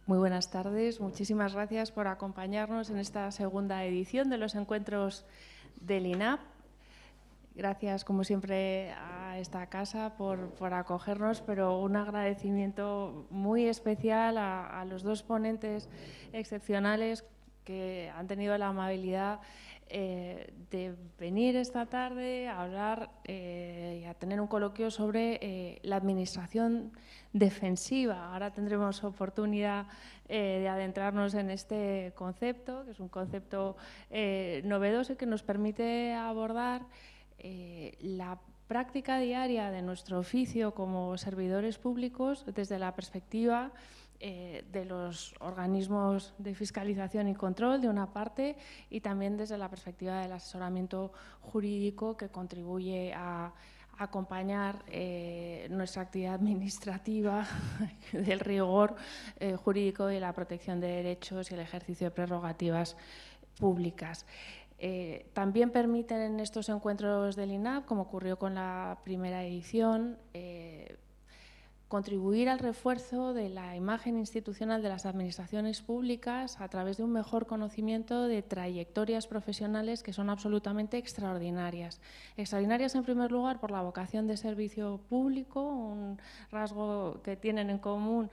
Muy buenas tardes. Muchísimas gracias por acompañarnos en esta segunda edición de los encuentros del INAP. Gracias, como siempre, a esta casa por acogernos, pero un agradecimiento muy especial a los dos ponentes excepcionales que han tenido la amabilidad de venir esta tarde a hablar y a tener un coloquio sobre la administración defensiva. Ahora tendremos oportunidad de adentrarnos en este concepto, que es un concepto novedoso y que nos permite abordar la práctica diaria de nuestro oficio como servidores públicos desde la perspectiva de los organismos de fiscalización y control, de una parte, y también desde la perspectiva del asesoramiento jurídico que contribuye a acompañar nuestra actividad administrativa del rigor jurídico y la protección de derechos y el ejercicio de prerrogativas públicas. También permiten en estos encuentros del INAP, como ocurrió con la primera edición, contribuir al refuerzo de la imagen institucional de las administraciones públicas a través de un mejor conocimiento de trayectorias profesionales que son absolutamente extraordinarias. Extraordinarias, en primer lugar, por la vocación de servicio público, un rasgo que tienen en común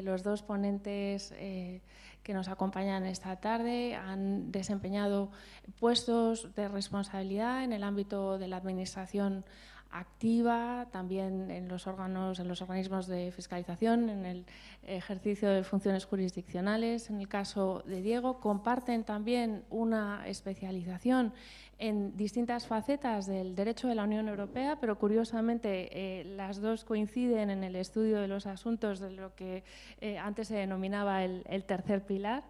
los dos ponentes que nos acompañan esta tarde. Han desempeñado puestos de responsabilidad en el ámbito de la administración activa, también en los organismos de fiscalización, en el ejercicio de funciones jurisdiccionales. En el caso de Diego, comparten también una especialización en distintas facetas del derecho de la Unión Europea, pero curiosamente las dos coinciden en el estudio de los asuntos de lo que antes se denominaba el tercer pilar,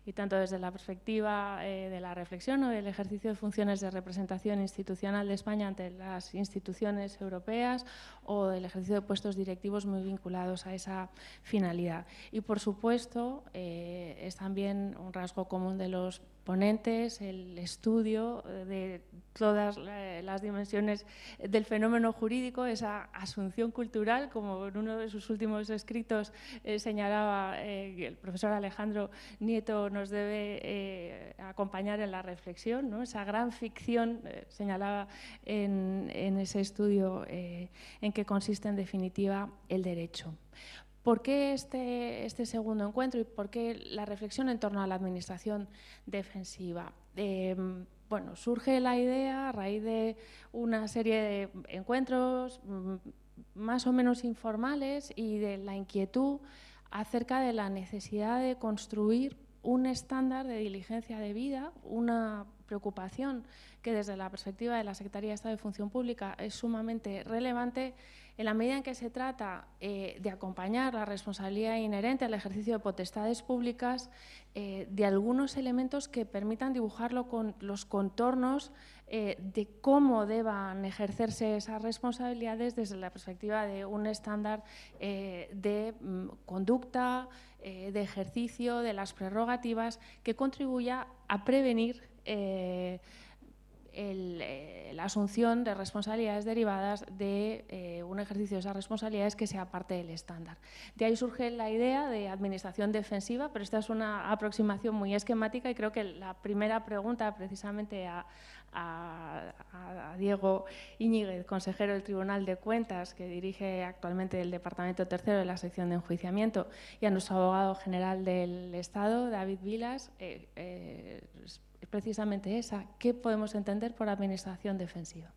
y tanto desde la perspectiva de la reflexión o del ejercicio de funciones de representación institucional de España ante las instituciones europeas o del ejercicio de puestos directivos muy vinculados a esa finalidad. Y, por supuesto, es también un rasgo común de los ponentes el estudio de todas las dimensiones del fenómeno jurídico, esa asunción cultural, como en uno de sus últimos escritos señalaba el profesor Alejandro Nieto, nos debe acompañar en la reflexión, ¿no? Esa gran ficción, señalaba en ese estudio, en que consiste en definitiva el derecho. ¿Por qué este segundo encuentro y por qué la reflexión en torno a la administración defensiva? Bueno, surge la idea a raíz de una serie de encuentros más o menos informales y de la inquietud acerca de la necesidad de construir un estándar de diligencia debida, una preocupación que desde la perspectiva de la Secretaría de Estado de Función Pública es sumamente relevante en la medida en que se trata de acompañar la responsabilidad inherente al ejercicio de potestades públicas de algunos elementos que permitan dibujarlo con los contornos de cómo deban ejercerse esas responsabilidades desde la perspectiva de un estándar de conducta, de ejercicio de las prerrogativas que contribuya a prevenir la asunción de responsabilidades derivadas de un ejercicio de esas responsabilidades que sea parte del estándar. De ahí surge la idea de administración defensiva, pero esta es una aproximación muy esquemática y creo que la primera pregunta precisamente a Diego Íñiguez, consejero del Tribunal de Cuentas, que dirige actualmente el Departamento Tercero de la Sección de Enjuiciamiento, y a nuestro abogado general del Estado, David Vilas, es precisamente esa. ¿Qué podemos entender por administración defensiva?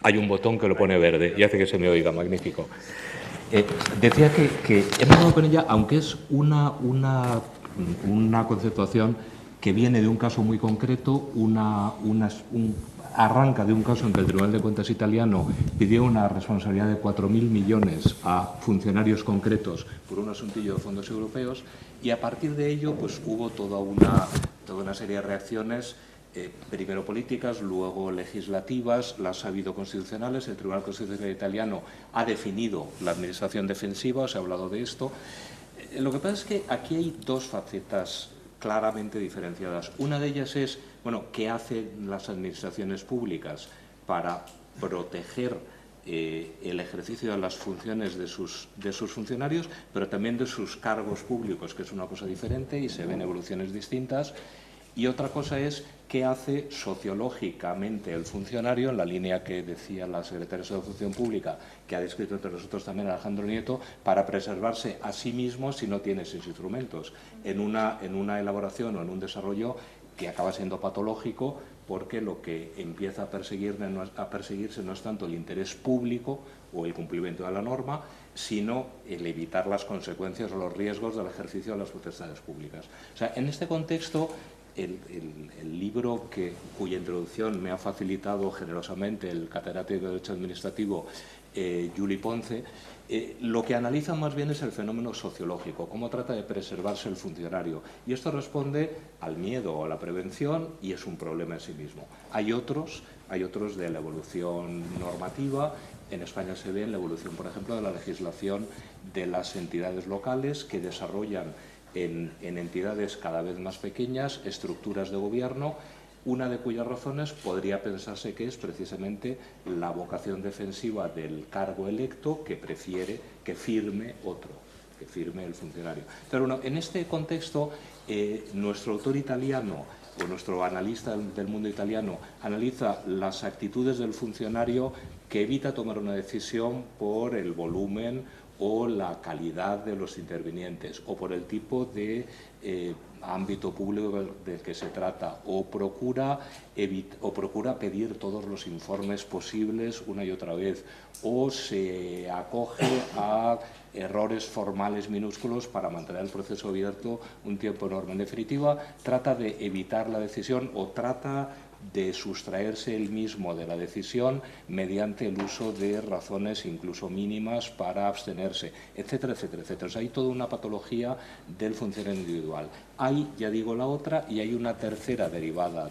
Hay un botón que lo pone verde y hace que se me oiga, magnífico. Decía que hemos dado con ella, aunque es una conceptuación que viene de un caso muy concreto, arranca de un caso en que el Tribunal de Cuentas italiano pidió una responsabilidad de 4.000 millones a funcionarios concretos por un asuntillo de fondos europeos, y a partir de ello pues, hubo toda una serie de reacciones, primero políticas, luego legislativas, las ha habido constitucionales. El Tribunal Constitucional italiano ha definido la administración defensiva, os he hablado de esto. Lo que pasa es que aquí hay dos facetas claramente diferenciadas. Una de ellas es, bueno, ¿qué hacen las administraciones públicas para proteger el ejercicio de las funciones de sus funcionarios, pero también de sus cargos públicos, que es una cosa diferente y se ven evoluciones distintas? Y otra cosa es qué hace sociológicamente el funcionario, en la línea que decía la secretaria de Función Pública, que ha descrito entre nosotros también Alejandro Nieto, para preservarse a sí mismo si no tiene esos instrumentos, en una elaboración o en un desarrollo que acaba siendo patológico, porque lo que empieza a perseguirse no es tanto el interés público o el cumplimiento de la norma, sino el evitar las consecuencias o los riesgos del ejercicio de las potestades públicas. O sea, en este contexto, el libro cuya introducción me ha facilitado generosamente el catedrático de Derecho Administrativo Juli Ponce, lo que analiza más bien es el fenómeno sociológico, cómo trata de preservarse el funcionario. Y esto responde al miedo o a la prevención y es un problema en sí mismo. Hay otros de la evolución normativa. En España se ve en la evolución, por ejemplo, de la legislación de las entidades locales que desarrollan en entidades cada vez más pequeñas estructuras de gobierno, una de cuyas razones podría pensarse que es precisamente la vocación defensiva del cargo electo, que prefiere que firme otro, que firme el funcionario. Pero bueno, en este contexto, nuestro autor italiano o nuestro analista del mundo italiano analiza las actitudes del funcionario que evita tomar una decisión por el volumen o la calidad de los intervinientes, o por el tipo de ámbito público del que se trata, o procura pedir todos los informes posibles una y otra vez, o se acoge a errores formales minúsculos para mantener el proceso abierto un tiempo enorme. En definitiva, trata de evitar la decisión o trata de sustraerse él mismo de la decisión mediante el uso de razones incluso mínimas para abstenerse, etcétera, etcétera, etcétera. O sea, hay toda una patología del funcionario individual. Hay, ya digo, la otra, y hay una tercera derivada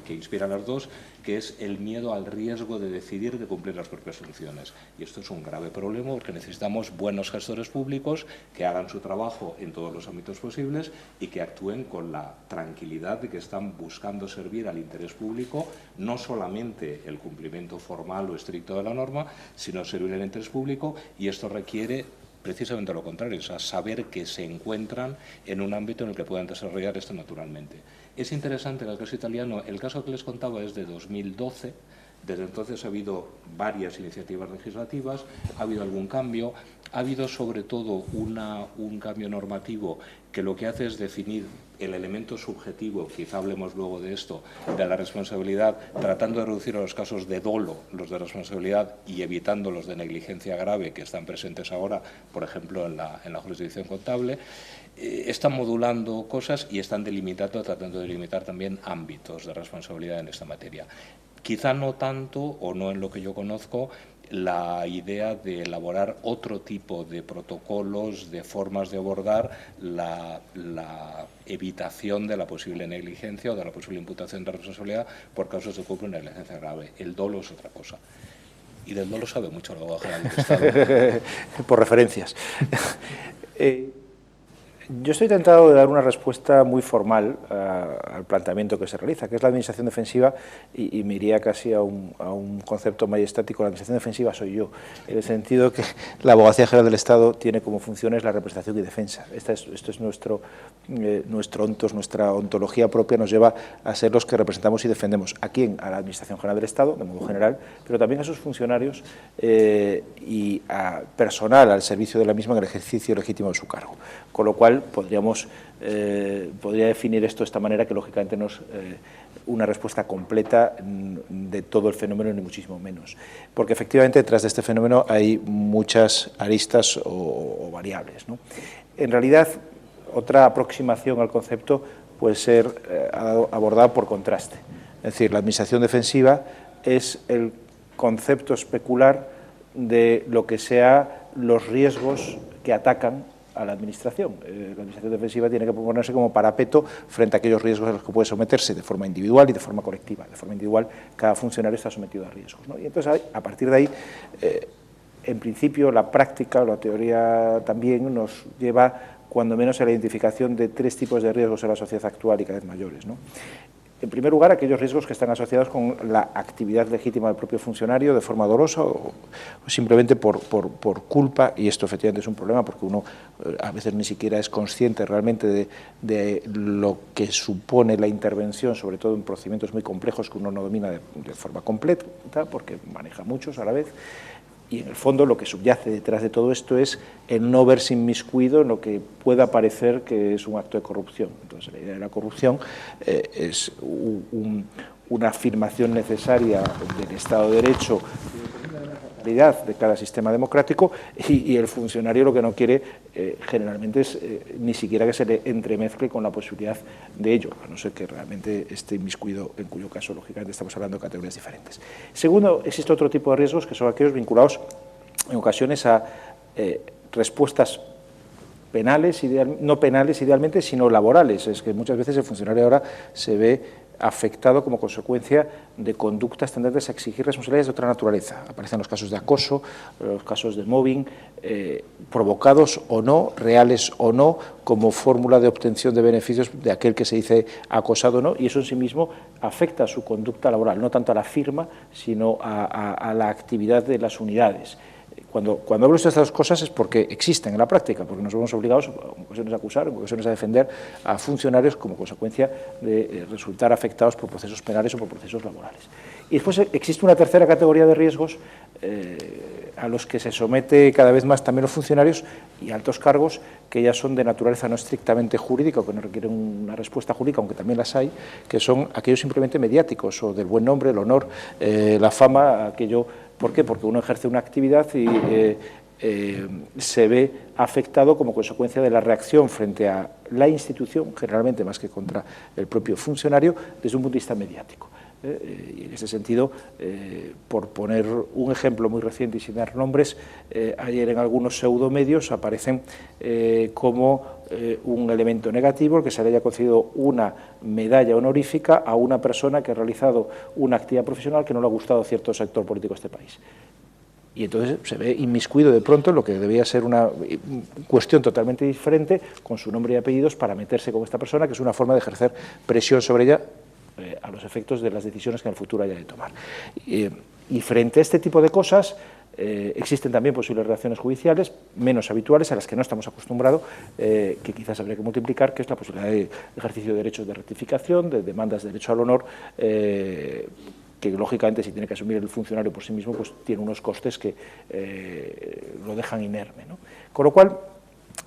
que inspira a las dos, que es el miedo al riesgo de decidir de cumplir las propias funciones. Y esto es un grave problema porque necesitamos buenos gestores públicos que hagan su trabajo en todos los ámbitos posibles y que actúen con la tranquilidad de que están buscando servir al interés público, no solamente el cumplimiento formal o estricto de la norma, sino servir al interés público, y esto requiere precisamente lo contrario, o sea, saber que se encuentran en un ámbito en el que puedan desarrollar esto naturalmente. Es interesante en el caso italiano, el caso que les contaba es de 2012, desde entonces ha habido varias iniciativas legislativas, ha habido algún cambio, ha habido sobre todo un cambio normativo que lo que hace es definir el elemento subjetivo, quizá hablemos luego de esto, de la responsabilidad, tratando de reducir a los casos de dolo los de responsabilidad y evitando los de negligencia grave que están presentes ahora, por ejemplo, en la jurisdicción contable. Están modulando cosas y están tratando de delimitar también ámbitos de responsabilidad en esta materia. Quizá no tanto, o no en lo que yo conozco, la idea de elaborar otro tipo de protocolos, de formas de abordar la evitación de la posible negligencia o de la posible imputación de responsabilidad por causas de culpa y negligencia grave. El dolo es otra cosa. Y del dolo sabe mucho el abogado general del Estado. Por referencias. Yo estoy tentado de dar una respuesta muy formal al planteamiento que se realiza, que es la administración defensiva, y me iría casi a un concepto majestático. La administración defensiva soy yo, en el sentido que la Abogacía General del Estado tiene como funciones la representación y defensa. Esto es nuestro ontos, nuestra ontología propia nos lleva a ser los que representamos y defendemos. ¿A quién? A la Administración General del Estado, de modo general, pero también a sus funcionarios y a personal al servicio de la misma en el ejercicio legítimo de su cargo. Con lo cual, podría definir esto de esta manera, que lógicamente no es una respuesta completa de todo el fenómeno, ni muchísimo menos, porque efectivamente detrás de este fenómeno hay muchas aristas o variables, ¿no? En realidad, otra aproximación al concepto puede ser abordada por contraste, es decir, la administración defensiva es el concepto especular de lo que sea los riesgos que atacan a la administración. La administración defensiva tiene que ponerse como parapeto frente a aquellos riesgos a los que puede someterse de forma individual y de forma colectiva. De forma individual, cada funcionario está sometido a riesgos, ¿no? Y entonces, a partir de ahí, en principio, la práctica o la teoría también nos lleva, cuando menos, a la identificación de 3 tipos de riesgos en la sociedad actual y cada vez mayores, ¿no? En primer lugar, aquellos riesgos que están asociados con la actividad legítima del propio funcionario de forma dolosa o simplemente por culpa, y esto efectivamente es un problema porque uno a veces ni siquiera es consciente realmente de lo que supone la intervención, sobre todo en procedimientos muy complejos que uno no domina de forma completa, porque maneja muchos a la vez. Y en el fondo lo que subyace detrás de todo esto es el no verse inmiscuido en lo que pueda parecer que es un acto de corrupción. Entonces la idea de la corrupción es una afirmación necesaria del Estado de Derecho, de cada sistema democrático, y el funcionario lo que no quiere generalmente es ni siquiera que se le entremezcle con la posibilidad de ello, a no ser que realmente esté inmiscuido, en cuyo caso lógicamente estamos hablando de categorías diferentes. Segundo, existe otro tipo de riesgos que son aquellos vinculados en ocasiones a respuestas penales, no penales idealmente, sino laborales. Es que muchas veces el funcionario ahora se ve afectado como consecuencia de conductas tendentes a exigir responsabilidades de otra naturaleza. Aparecen los casos de acoso, los casos de mobbing, provocados o no, reales o no, como fórmula de obtención de beneficios de aquel que se dice acosado o no, y eso en sí mismo afecta a su conducta laboral, no tanto a la firma, sino a la actividad de las unidades. Cuando hablo de estas 2 cosas es porque existen en la práctica, porque nos vemos obligados en ocasiones a acusar, en ocasiones a defender a funcionarios como consecuencia de resultar afectados por procesos penales o por procesos laborales. Y después existe una tercera categoría de riesgos a los que se somete cada vez más también los funcionarios y altos cargos, que ya son de naturaleza no estrictamente jurídica o que no requieren una respuesta jurídica, aunque también las hay, que son aquellos simplemente mediáticos o del buen nombre, el honor, la fama, aquello. ¿Por qué? Porque uno ejerce una actividad y se ve afectado como consecuencia de la reacción frente a la institución, generalmente más que contra el propio funcionario, desde un punto de vista mediático. Y en ese sentido, por poner un ejemplo muy reciente y sin dar nombres, ayer en algunos pseudomedios aparecen como un elemento negativo el que se le haya concedido una medalla honorífica a una persona que ha realizado una actividad profesional que no le ha gustado a cierto sector político de este país. Y entonces se ve inmiscuido de pronto en lo que debía ser una cuestión totalmente diferente, con su nombre y apellidos, para meterse con esta persona, que es una forma de ejercer presión sobre ella a los efectos de las decisiones que en el futuro haya de tomar. Y frente a este tipo de cosas, existen también posibles reacciones judiciales menos habituales, a las que no estamos acostumbrados, que quizás habría que multiplicar, que es la posibilidad de ejercicio de derechos de rectificación, de demandas de derecho al honor, que lógicamente si tiene que asumir el funcionario por sí mismo, pues tiene unos costes que lo dejan inerme, ¿no? Con lo cual,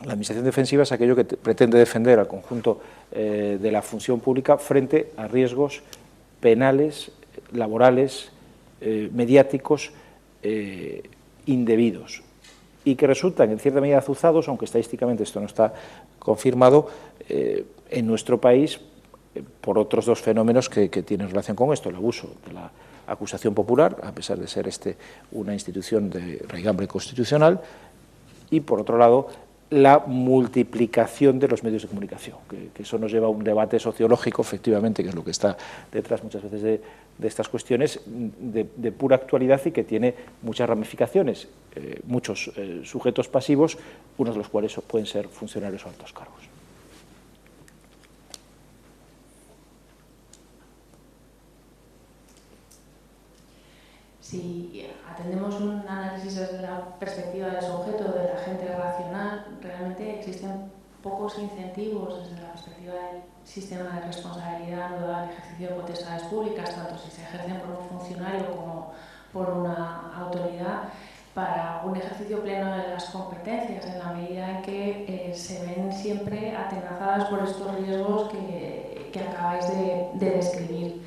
la administración defensiva es aquello que pretende defender al conjunto de la función pública frente a riesgos penales, laborales, mediáticos, indebidos, y que resultan en cierta medida azuzados, aunque estadísticamente esto no está confirmado, en nuestro país por otros 2 fenómenos que tienen relación con esto: el abuso de la acusación popular, a pesar de ser una institución de raigambre constitucional, y por otro lado la multiplicación de los medios de comunicación, que eso nos lleva a un debate sociológico, efectivamente, que es lo que está detrás muchas veces de estas cuestiones, de pura actualidad, y que tiene muchas ramificaciones, muchos sujetos pasivos, unos de los cuales pueden ser funcionarios o altos cargos. Si atendemos un análisis desde la perspectiva del sujeto, del agente racional, realmente existen pocos incentivos desde la perspectiva del sistema de responsabilidad no al ejercicio de potestades públicas, tanto si se ejercen por un funcionario como por una autoridad, para un ejercicio pleno de las competencias, en la medida en que se ven siempre atenazadas por estos riesgos que acabáis de describir.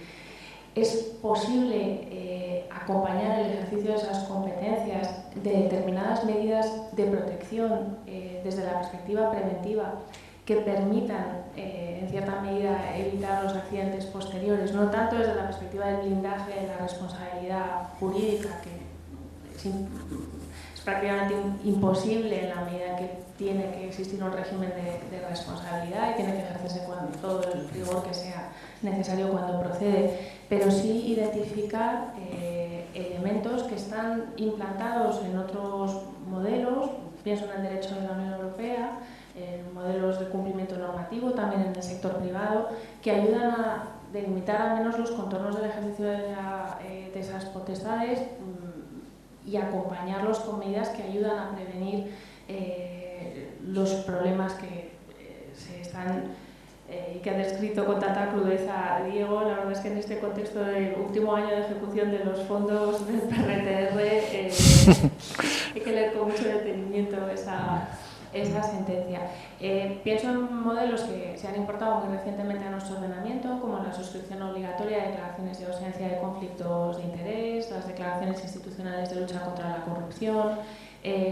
¿Es posible acompañar el ejercicio de esas competencias de determinadas medidas de protección desde la perspectiva preventiva que permitan, en cierta medida, evitar los accidentes posteriores, no tanto desde la perspectiva del blindaje de la responsabilidad jurídica, que es prácticamente imposible en la medida que tiene que existir un régimen de responsabilidad y tiene que ejercerse con todo el rigor que sea necesario cuando procede, pero sí identificar elementos elementos que están implantados en otros modelos, pienso en el derecho de la Unión Europea, en modelos de cumplimiento normativo, también en el sector privado, que ayudan a delimitar al menos los contornos del ejercicio de esas potestades y acompañarlos con medidas que ayudan a prevenir los problemas que se están que ha descrito con tanta crudeza Diego. La verdad es que en este contexto del último año de ejecución de los fondos del PRTR hay que leer con mucho detenimiento esa sentencia. Pienso en modelos que se han importado muy recientemente a nuestro ordenamiento, como la suscripción obligatoria de declaraciones de ausencia de conflictos de interés, las declaraciones institucionales de lucha contra la corrupción,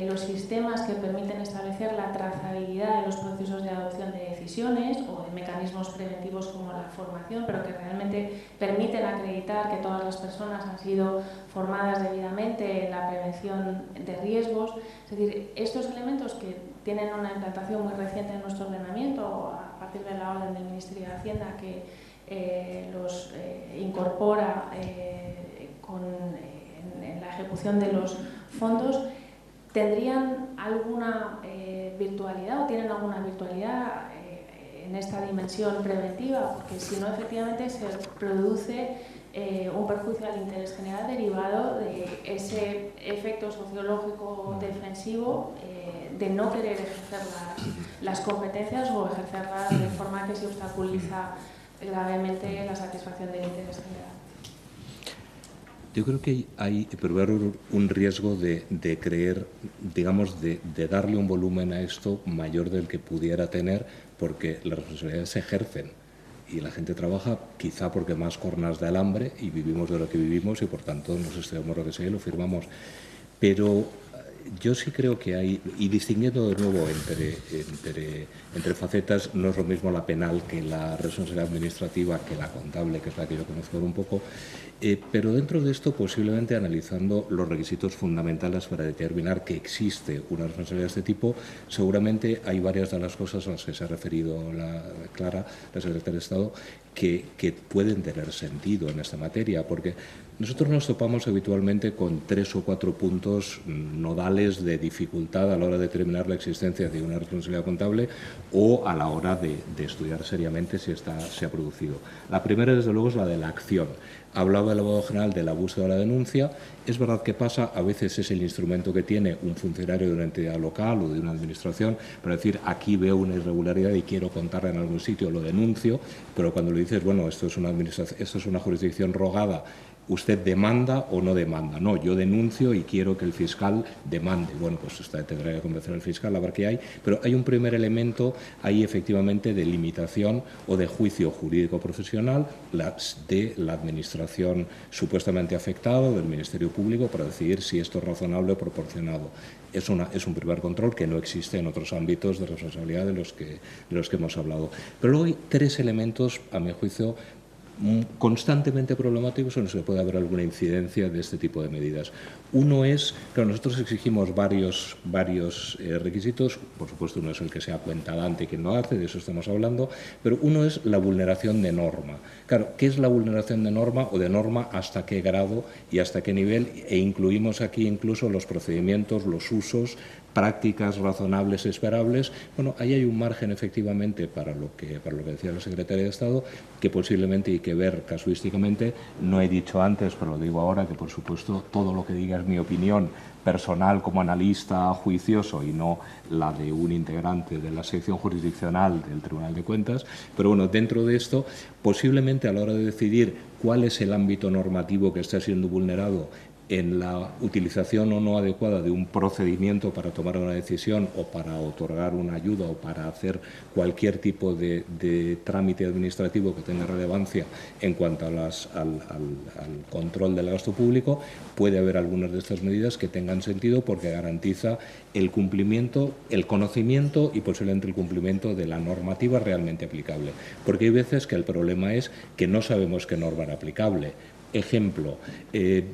los sistemas que permiten establecer la trazabilidad de los procesos de adopción de decisiones o de mecanismos preventivos como la formación, pero que realmente permiten acreditar que todas las personas han sido formadas debidamente en la prevención de riesgos. Es decir, estos elementos que tienen una implantación muy reciente en nuestro ordenamiento, a partir de la orden del Ministerio de Hacienda que los incorpora en la ejecución de los fondos, ¿tendrían alguna virtualidad o tienen alguna virtualidad en esta dimensión preventiva? Porque si no, efectivamente se produce un perjuicio al interés general derivado de ese efecto sociológico defensivo de no querer ejercer las competencias o ejercerlas de forma que se obstaculiza gravemente la satisfacción del interés general. Yo creo que hay un riesgo de creer, digamos, de darle un volumen a esto mayor del que pudiera tener, porque las responsabilidades se ejercen y la gente trabaja quizá porque más cornas de alambre y vivimos de lo que vivimos y por tanto nos estudiamos lo que sea y lo firmamos. Pero yo sí creo que hay, y distinguiendo de nuevo entre facetas, no es lo mismo la penal que la responsabilidad administrativa que la contable, que es la que yo conozco un poco, pero dentro de esto posiblemente analizando los requisitos fundamentales para determinar que existe una responsabilidad de este tipo, seguramente hay varias de las cosas a las que se ha referido Clara, la secretaria de Estado, que pueden tener sentido en esta materia, porque nosotros nos topamos habitualmente con 3 o 4 puntos nodales de dificultad a la hora de determinar la existencia de una responsabilidad contable o a la hora de estudiar seriamente si se ha producido. La primera, desde luego, es la de la acción. Hablaba el abogado general del abuso de la denuncia. Es verdad que pasa, a veces es el instrumento que tiene un funcionario de una entidad local o de una administración para decir, aquí veo una irregularidad y quiero contarla en algún sitio, lo denuncio, pero cuando le dices, bueno, esto es una jurisdicción rogada, ¿usted demanda o no demanda? No, yo denuncio y quiero que el fiscal demande. Bueno, pues usted tendrá que convencer al fiscal a ver qué hay, pero hay un primer elemento ahí efectivamente de limitación o de juicio jurídico profesional de la administración supuestamente afectada, del Ministerio Público, para decidir si esto es razonable o proporcionado. Es un primer control que no existe en otros ámbitos de responsabilidad de los que hemos hablado. Pero luego hay 3 elementos, a mi juicio, constantemente problemáticos en los que puede haber alguna incidencia de este tipo de medidas. Uno es, claro, nosotros exigimos varios requisitos, por supuesto uno es el que sea cuentadante quien lo hace, de eso estamos hablando, pero uno es la vulneración de norma. Claro, ¿qué es la vulneración de norma o de norma hasta qué grado y hasta qué nivel? E incluimos aquí incluso los procedimientos, los usos, prácticas razonables y esperables. Bueno, ahí hay un margen efectivamente para lo que decía la Secretaria de Estado, que posiblemente hay que ver casuísticamente. No he dicho antes, pero lo digo ahora, que por supuesto todo lo que diga es mi opinión personal como analista juicioso y no la de un integrante de la sección jurisdiccional del Tribunal de Cuentas. Pero bueno, dentro de esto, posiblemente a la hora de decidir cuál es el ámbito normativo que está siendo vulnerado en la utilización o no adecuada de un procedimiento para tomar una decisión o para otorgar una ayuda o para hacer cualquier tipo de trámite administrativo que tenga relevancia en cuanto al control del gasto público, puede haber algunas de estas medidas que tengan sentido porque garantiza el cumplimiento, el conocimiento y posiblemente el cumplimiento de la normativa realmente aplicable. Porque hay veces que el problema es que no sabemos qué norma era aplicable. Ejemplo,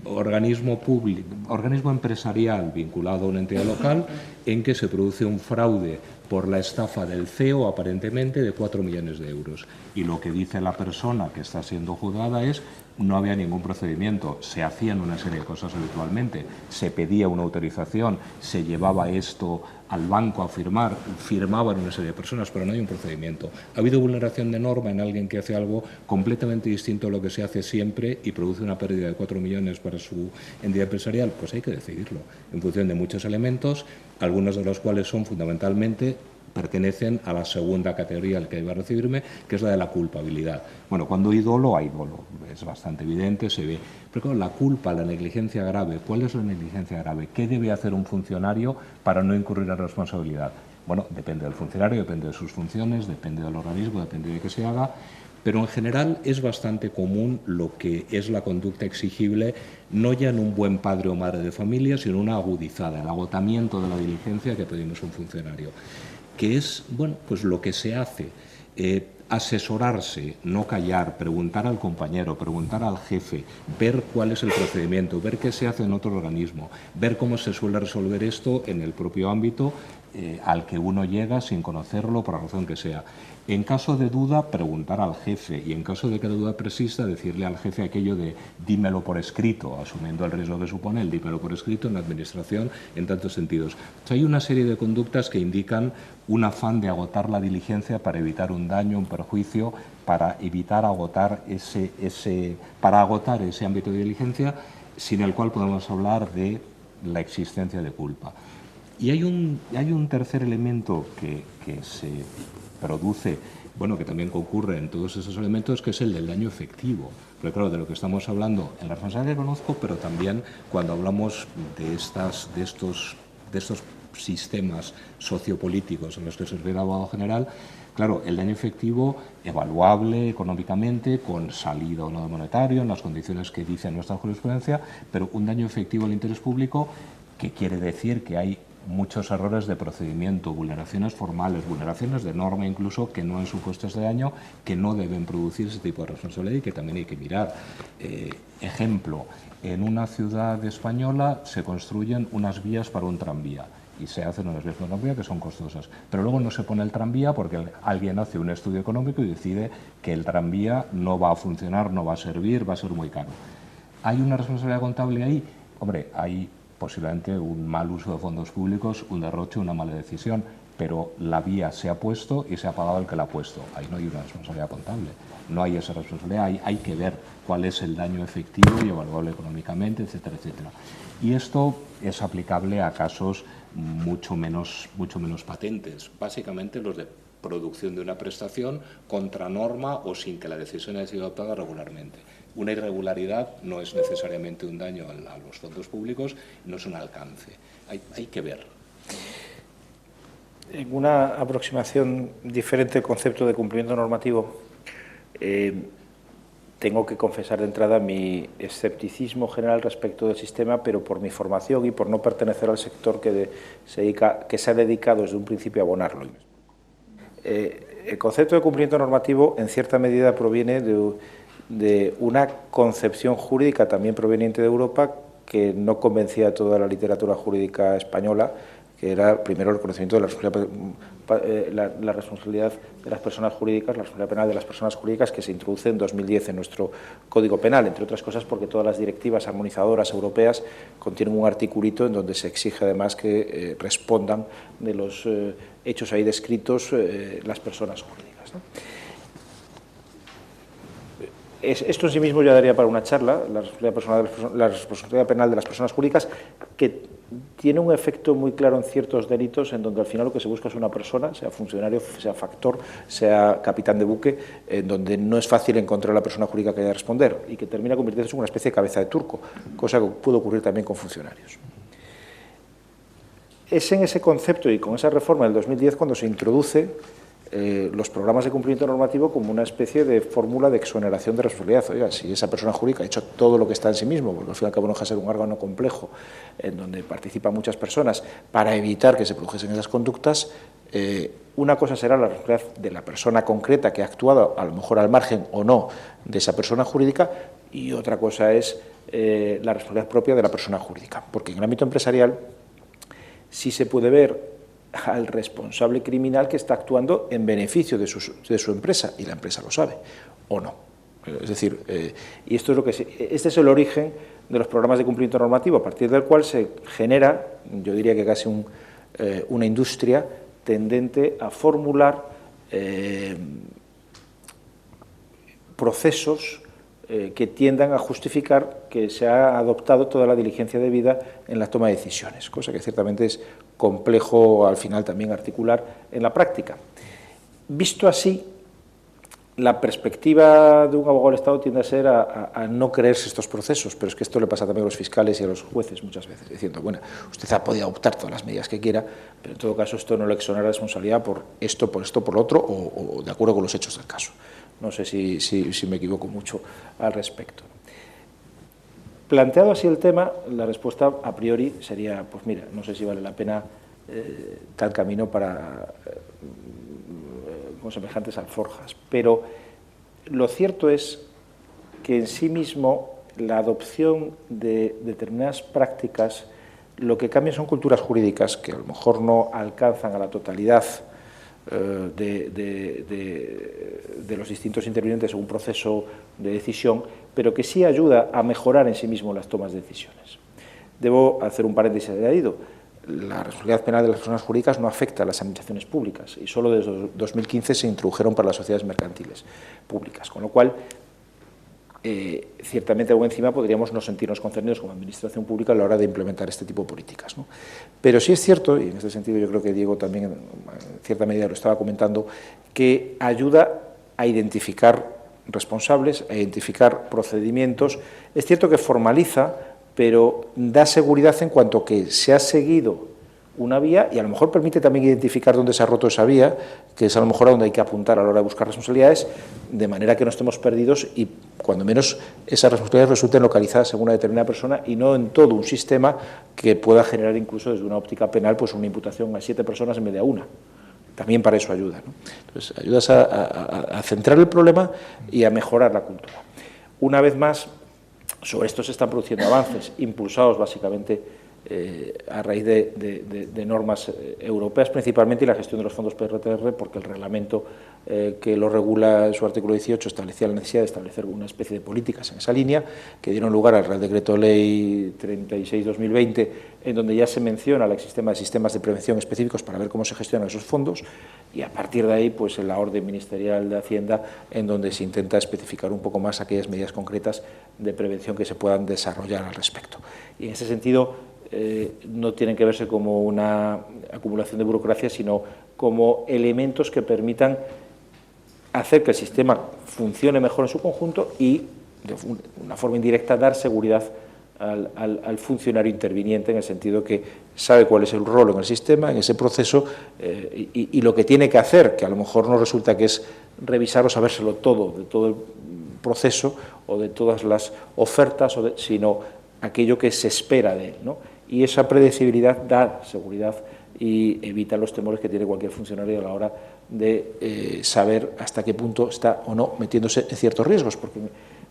organismo público, organismo empresarial vinculado a una entidad local en que se produce un fraude por la estafa del CEO, aparentemente, de 4 millones de euros. Y lo que dice la persona que está siendo juzgada es: no había ningún procedimiento, se hacían una serie de cosas habitualmente, se pedía una autorización, se llevaba esto al banco a firmar, firmaban una serie de personas, pero no hay un procedimiento. ¿Ha habido vulneración de norma en alguien que hace algo completamente distinto a lo que se hace siempre y produce una pérdida de 4 millones para su entidad empresarial? Pues hay que decidirlo en función de muchos elementos, algunos de los cuales son fundamentalmente pertenecen a la segunda categoría al que iba a recibirme, que es la de la culpabilidad. Bueno, cuando hay dolo, es bastante evidente, se ve. Pero claro, la culpa, la negligencia grave, ¿cuál es la negligencia grave? ¿Qué debe hacer un funcionario para no incurrir en responsabilidad? Bueno, depende del funcionario, depende de sus funciones, depende del organismo, depende de qué se haga, pero en general es bastante común lo que es la conducta exigible, no ya en un buen padre o madre de familia, sino una agudizada, el agotamiento de la diligencia que pedimos a un funcionario, que es, bueno, pues lo que se hace, asesorarse, no callar, preguntar al compañero, preguntar al jefe, ver cuál es el procedimiento, ver qué se hace en otro organismo, ver cómo se suele resolver esto en el propio ámbito al que uno llega sin conocerlo por la razón que sea. En caso de duda, preguntar al jefe, y en caso de que la duda persista, decirle al jefe aquello de dímelo por escrito, asumiendo el riesgo que supone el dímelo por escrito en la administración en tantos sentidos. Hay una serie de conductas que indican un afán de agotar la diligencia para evitar un daño, un perjuicio, para evitar agotar para agotar ese ámbito de diligencia, sin el cual podemos hablar de la existencia de culpa. Y hay un tercer elemento que se produce, bueno, que también concurre en todos esos elementos, que es el del daño efectivo. Pero claro, de lo que estamos hablando en la responsabilidad que conozco, pero también cuando hablamos de estos sistemas sociopolíticos en los que se refiere el abogado general, claro, el daño efectivo evaluable económicamente, con salida o no de monetario, en las condiciones que dice nuestra jurisprudencia, pero un daño efectivo al interés público, que quiere decir que hay muchos errores de procedimiento, vulneraciones formales, vulneraciones de norma incluso, que no han supuesto este daño, que no deben producir ese tipo de responsabilidad y que también hay que mirar. Ejemplo, en una ciudad española se construyen unas vías para un tranvía y se hacen unas vías para un tranvía que son costosas, pero luego no se pone el tranvía porque alguien hace un estudio económico y decide que el tranvía no va a funcionar, no va a servir, va a ser muy caro. ¿Hay una responsabilidad contable ahí? Hombre, hay posiblemente un mal uso de fondos públicos, un derroche, una mala decisión, pero la vía se ha puesto y se ha pagado el que la ha puesto. Ahí no hay una responsabilidad contable, no hay esa responsabilidad, hay que ver cuál es el daño efectivo y evaluable económicamente, etcétera, etcétera. Y esto es aplicable a casos mucho menos patentes, básicamente los de producción de una prestación contra norma o sin que la decisión haya sido adoptada regularmente. Una irregularidad no es necesariamente un daño a los fondos públicos, no es un alcance. Hay que ver. En una aproximación diferente del concepto de cumplimiento normativo, tengo que confesar de entrada mi escepticismo general respecto del sistema, pero por mi formación y por no pertenecer al sector que se ha dedicado desde un principio a abonarlo. El concepto de cumplimiento normativo, en cierta medida, proviene de una concepción jurídica también proveniente de Europa que no convencía a toda la literatura jurídica española, que era primero el reconocimiento de la responsabilidad de las personas jurídicas, la responsabilidad penal de las personas jurídicas, que se introduce en 2010 en nuestro Código Penal, entre otras cosas porque todas las directivas armonizadoras europeas contienen un articulito en donde se exige además que respondan de los hechos ahí descritos las personas jurídicas, ¿no? Esto en sí mismo ya daría para una charla, la responsabilidad penal de las personas jurídicas, que tiene un efecto muy claro en ciertos delitos en donde al final lo que se busca es una persona, sea funcionario, sea factor, sea capitán de buque, en donde no es fácil encontrar a la persona jurídica que haya de responder y que termina convirtiéndose en una especie de cabeza de turco, cosa que puede ocurrir también con funcionarios. Es en ese concepto y con esa reforma del 2010 cuando se introduce los programas de cumplimiento normativo como una especie de fórmula de exoneración de responsabilidad. Oiga, si esa persona jurídica ha hecho todo lo que está en sí mismo, porque al fin y al cabo no deja de ser un órgano complejo en donde participan muchas personas para evitar que se produjesen esas conductas, una cosa será la responsabilidad de la persona concreta que ha actuado, a lo mejor al margen o no de esa persona jurídica, y otra cosa es la responsabilidad propia de la persona jurídica, porque en el ámbito empresarial sí se puede ver al responsable criminal que está actuando en beneficio de su empresa, y la empresa lo sabe, o no. Es decir, y esto es lo que este es el origen de los programas de cumplimiento normativo, a partir del cual se genera, yo diría que casi una industria tendente a formular procesos que tiendan a justificar que se ha adoptado toda la diligencia debida en la toma de decisiones, cosa que ciertamente es complejo al final también articular en la práctica. Visto así, la perspectiva de un abogado del Estado tiende a ser a no creerse estos procesos, pero es que esto le pasa también a los fiscales y a los jueces muchas veces, diciendo, bueno, usted ha podido adoptar todas las medidas que quiera, pero en todo caso esto no le exonera la responsabilidad por esto, por lo otro, o de acuerdo con los hechos del caso. No sé si me equivoco mucho al respecto. Planteado así el tema, la respuesta a priori sería, pues mira, no sé si vale la pena tal camino con semejantes alforjas, pero lo cierto es que en sí mismo la adopción de determinadas prácticas lo que cambia son culturas jurídicas que a lo mejor no alcanzan a la totalidad de los distintos intervinientes en un proceso de decisión, pero que sí ayuda a mejorar en sí mismo las tomas de decisiones. Debo hacer un paréntesis añadido. La responsabilidad penal de las personas jurídicas no afecta a las administraciones públicas y solo desde 2015 se introdujeron para las sociedades mercantiles públicas, con lo cual ciertamente algo encima podríamos no sentirnos concernidos como administración pública a la hora de implementar este tipo de políticas, ¿no? Pero sí es cierto, y en este sentido yo creo que Diego también en cierta medida lo estaba comentando, que ayuda a identificar responsables, a identificar procedimientos. Es cierto que formaliza, pero da seguridad en cuanto que se ha seguido una vía y a lo mejor permite también identificar dónde se ha roto esa vía, que es a lo mejor a donde hay que apuntar a la hora de buscar responsabilidades, de manera que no estemos perdidos y cuando menos esas responsabilidades resulten localizadas en una determinada persona y no en todo un sistema que pueda generar incluso desde una óptica penal pues una imputación a 7 personas en vez de a una. También para eso ayuda, ¿no? Entonces, ayudas a centrar el problema y a mejorar la cultura. Una vez más, sobre esto se están produciendo avances, impulsados básicamente a raíz de normas europeas principalmente y la gestión de los fondos PRTR, porque el reglamento que lo regula en su artículo 18 establecía la necesidad de establecer una especie de políticas en esa línea, que dieron lugar al Real Decreto Ley 36/2020, en donde ya se menciona el sistema de sistemas de prevención específicos para ver cómo se gestionan esos fondos, y a partir de ahí pues en la orden ministerial de Hacienda, en donde se intenta especificar un poco más aquellas medidas concretas de prevención que se puedan desarrollar al respecto. Y en ese sentido no tienen que verse como una acumulación de burocracia, sino como elementos que permitan hacer que el sistema funcione mejor en su conjunto y, de una forma indirecta, dar seguridad al funcionario interviniente, en el sentido que sabe cuál es el rol en el sistema, en ese proceso, y lo que tiene que hacer, que a lo mejor no resulta que es revisar o sabérselo todo, de todo el proceso o de todas las ofertas, sino aquello que se espera de él, ¿no? Y esa predecibilidad da seguridad y evita los temores que tiene cualquier funcionario a la hora de saber hasta qué punto está o no metiéndose en ciertos riesgos, porque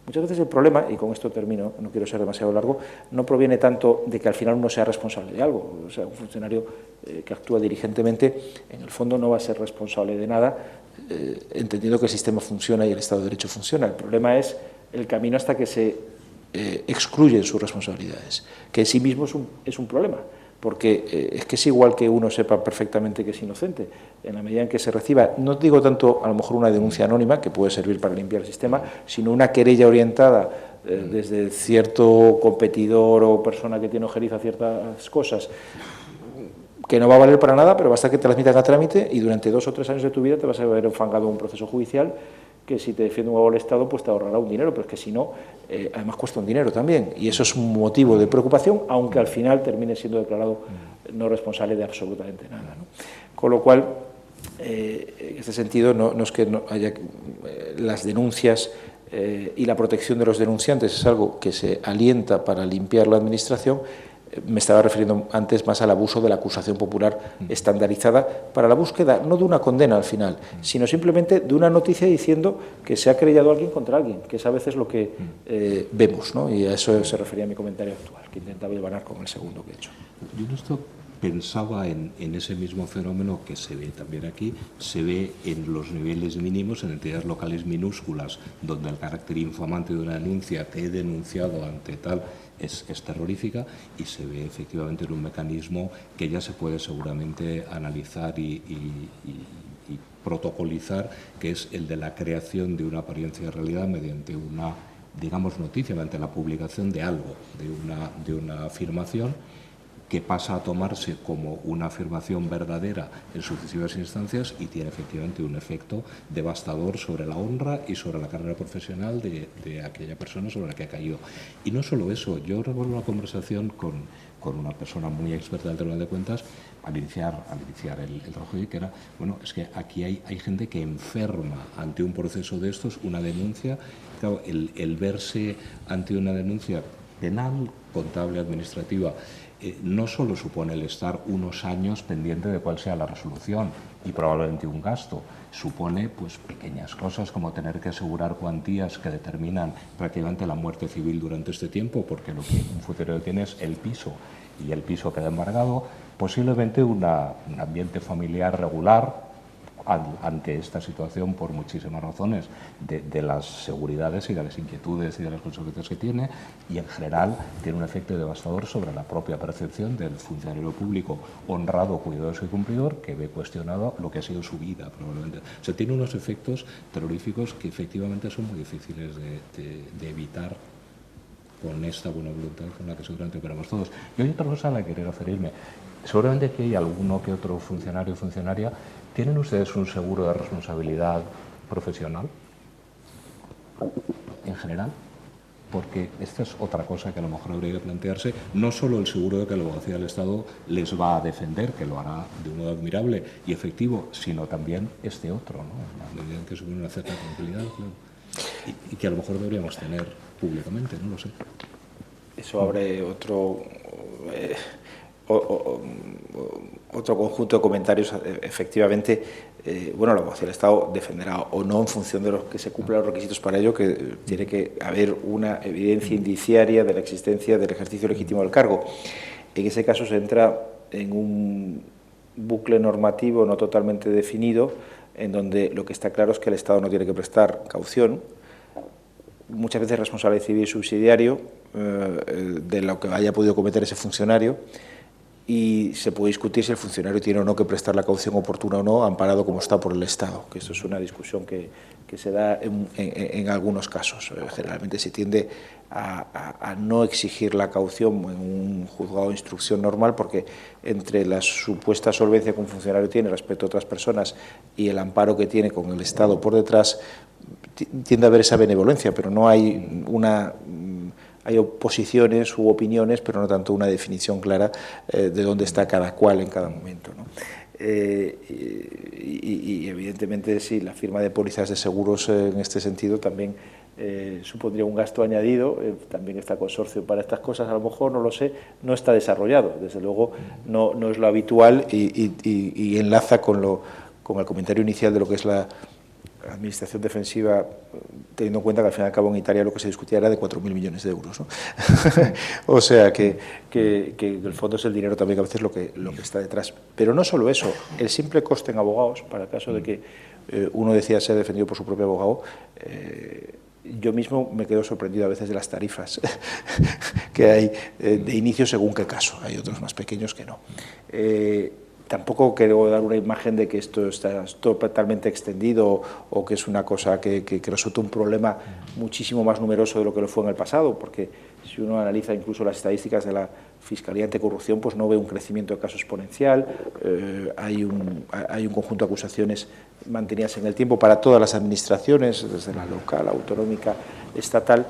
muchas veces el problema, y con esto termino, no quiero ser demasiado largo, no proviene tanto de que al final uno sea responsable de algo. O sea, un funcionario que actúa diligentemente, en el fondo no va a ser responsable de nada, entendiendo que el sistema funciona y el Estado de Derecho funciona. El problema es el camino hasta que se excluyen sus responsabilidades, que en sí mismo es un problema, porque es que es igual que uno sepa perfectamente que es inocente, en la medida en que se reciba, no digo tanto a lo mejor una denuncia anónima, que puede servir para limpiar el sistema, sino una querella orientada desde cierto competidor o persona que tiene ojeriza a ciertas cosas, que no va a valer para nada, pero basta que te las metan a trámite y durante 2 o 3 años de tu vida te vas a ver enfangado en un proceso judicial que si te defiende un abogado del Estado pues te ahorrará un dinero, pero es que si no, además cuesta un dinero también, y eso es un motivo de preocupación, aunque al final termine siendo declarado no responsable de absolutamente nada, ¿no? Con lo cual, en este sentido, no es que no haya las denuncias y la protección de los denunciantes es algo que se alienta para limpiar la administración. Me estaba refiriendo antes más al abuso de la acusación popular estandarizada para la búsqueda no de una condena al final, sino simplemente de una noticia diciendo que se ha querellado a alguien contra alguien, que es a veces lo que vemos, ¿no? Y a eso se refería mi comentario actual, que intentaba hilvanar con el segundo que he hecho. Yo en esto pensaba en ese mismo fenómeno que se ve también aquí, se ve en los niveles mínimos, en entidades locales minúsculas, donde el carácter infamante de una denuncia, te he denunciado ante tal, es terrorífica, y se ve efectivamente en un mecanismo que ya se puede seguramente analizar y protocolizar, que es el de la creación de una apariencia de realidad mediante una, digamos, noticia, mediante la publicación de algo, de una afirmación, que pasa a tomarse como una afirmación verdadera en sucesivas instancias y tiene efectivamente un efecto devastador sobre la honra y sobre la carrera profesional de aquella persona sobre la que ha caído. Y no solo eso, yo recuerdo una conversación con una persona muy experta del Tribunal de Cuentas al iniciar el trabajo, que era, bueno, es que aquí hay gente que enferma ante un proceso de estos, una denuncia, claro, el verse ante una denuncia penal, contable, administrativa, no solo supone el estar unos años pendiente de cuál sea la resolución y probablemente un gasto, supone pues pequeñas cosas como tener que asegurar cuantías que determinan prácticamente la muerte civil durante este tiempo, porque lo que un funcionario tiene es el piso y el piso queda embargado, posiblemente un ambiente familiar regular ante esta situación por muchísimas razones de las seguridades y de las inquietudes y de las consecuencias que tiene, y en general tiene un efecto devastador sobre la propia percepción del funcionario público honrado, cuidadoso y cumplidor, que ve cuestionado lo que ha sido su vida probablemente. O sea, tiene unos efectos terroríficos que efectivamente son muy difíciles de evitar con esta buena voluntad con la que seguramente operamos todos. Y hay otra cosa a la que quería referirme. Seguramente que hay alguno que otro funcionario o funcionaria. ¿Tienen ustedes un seguro de responsabilidad profesional en general? Porque esta es otra cosa que a lo mejor habría que plantearse, no solo el seguro de que la abogacía del Estado les va a defender, que lo hará de un modo admirable y efectivo, sino también este otro, ¿no? La medida en que supone una cierta tranquilidad, claro. Y que a lo mejor deberíamos tener públicamente, no lo sé. Eso abre otro conjunto de comentarios. Efectivamente, bueno, la abogacía del Estado defenderá o no en función de los que se cumplan los requisitos para ello, que tiene que haber una evidencia indiciaria de la existencia del ejercicio legítimo del cargo. En ese caso se entra en un bucle normativo no totalmente definido, en donde lo que está claro es que el Estado no tiene que prestar caución, muchas veces responsable civil y subsidiario de lo que haya podido cometer ese funcionario, y se puede discutir si el funcionario tiene o no que prestar la caución oportuna o no, amparado como está por el Estado, que esto es una discusión que se da en algunos casos. Generalmente se tiende a no exigir la caución en un juzgado de instrucción normal, porque entre la supuesta solvencia que un funcionario tiene respecto a otras personas y el amparo que tiene con el Estado por detrás, tiende a haber esa benevolencia, pero no hay hay oposiciones u opiniones, pero no tanto una definición clara de dónde está cada cual en cada momento, ¿no? Y evidentemente sí, la firma de pólizas de seguros en este sentido también supondría un gasto añadido. También está consorcio para estas cosas, a lo mejor, no lo sé, no está desarrollado, desde luego no es lo habitual, y enlaza con el comentario inicial de lo que es la administración defensiva, teniendo en cuenta que al fin y al cabo en Italia lo que se discutía era de 4.000 millones de euros, ¿no? O sea que en el fondo es el dinero también a veces lo que está detrás. Pero no solo eso, el simple coste en abogados, para el caso de que uno decida ser defendido por su propio abogado, yo mismo me quedo sorprendido a veces de las tarifas que hay de inicio según qué caso. Hay otros más pequeños que no. Tampoco quiero dar una imagen de que esto está totalmente extendido o que es una cosa que resulta un problema muchísimo más numeroso de lo que lo fue en el pasado, porque si uno analiza incluso las estadísticas de la Fiscalía Anticorrupción, pues no ve un crecimiento de casos exponencial. Hay un conjunto de acusaciones mantenidas en el tiempo para todas las administraciones, desde la local, autonómica, estatal.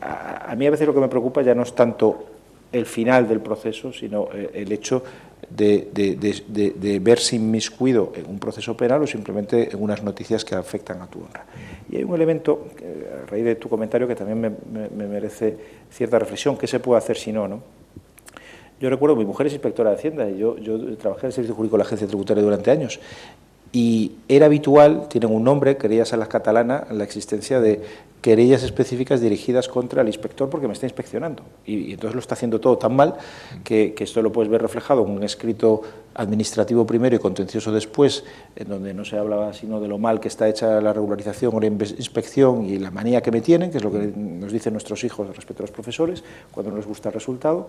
A mí a veces lo que me preocupa ya no es tanto el final del proceso, sino el hecho de verse inmiscuido en un proceso penal o simplemente en unas noticias que afectan a tu honra. Y hay un elemento, a raíz de tu comentario, que también me merece cierta reflexión. ¿Qué se puede hacer si no? Yo recuerdo, mi mujer es inspectora de Hacienda y yo trabajé en el Servicio Jurídico de la Agencia Tributaria durante años, Y era habitual, tienen un nombre, querellas a la catalana, la existencia de querellas específicas dirigidas contra el inspector porque me está inspeccionando. Y entonces lo está haciendo todo tan mal que esto lo puedes ver reflejado en un escrito administrativo primero y contencioso después, en donde no se hablaba sino de lo mal que está hecha la regularización o la inspección y la manía que me tienen, que es lo que nos dicen nuestros hijos respecto a los profesores, cuando no les gusta el resultado,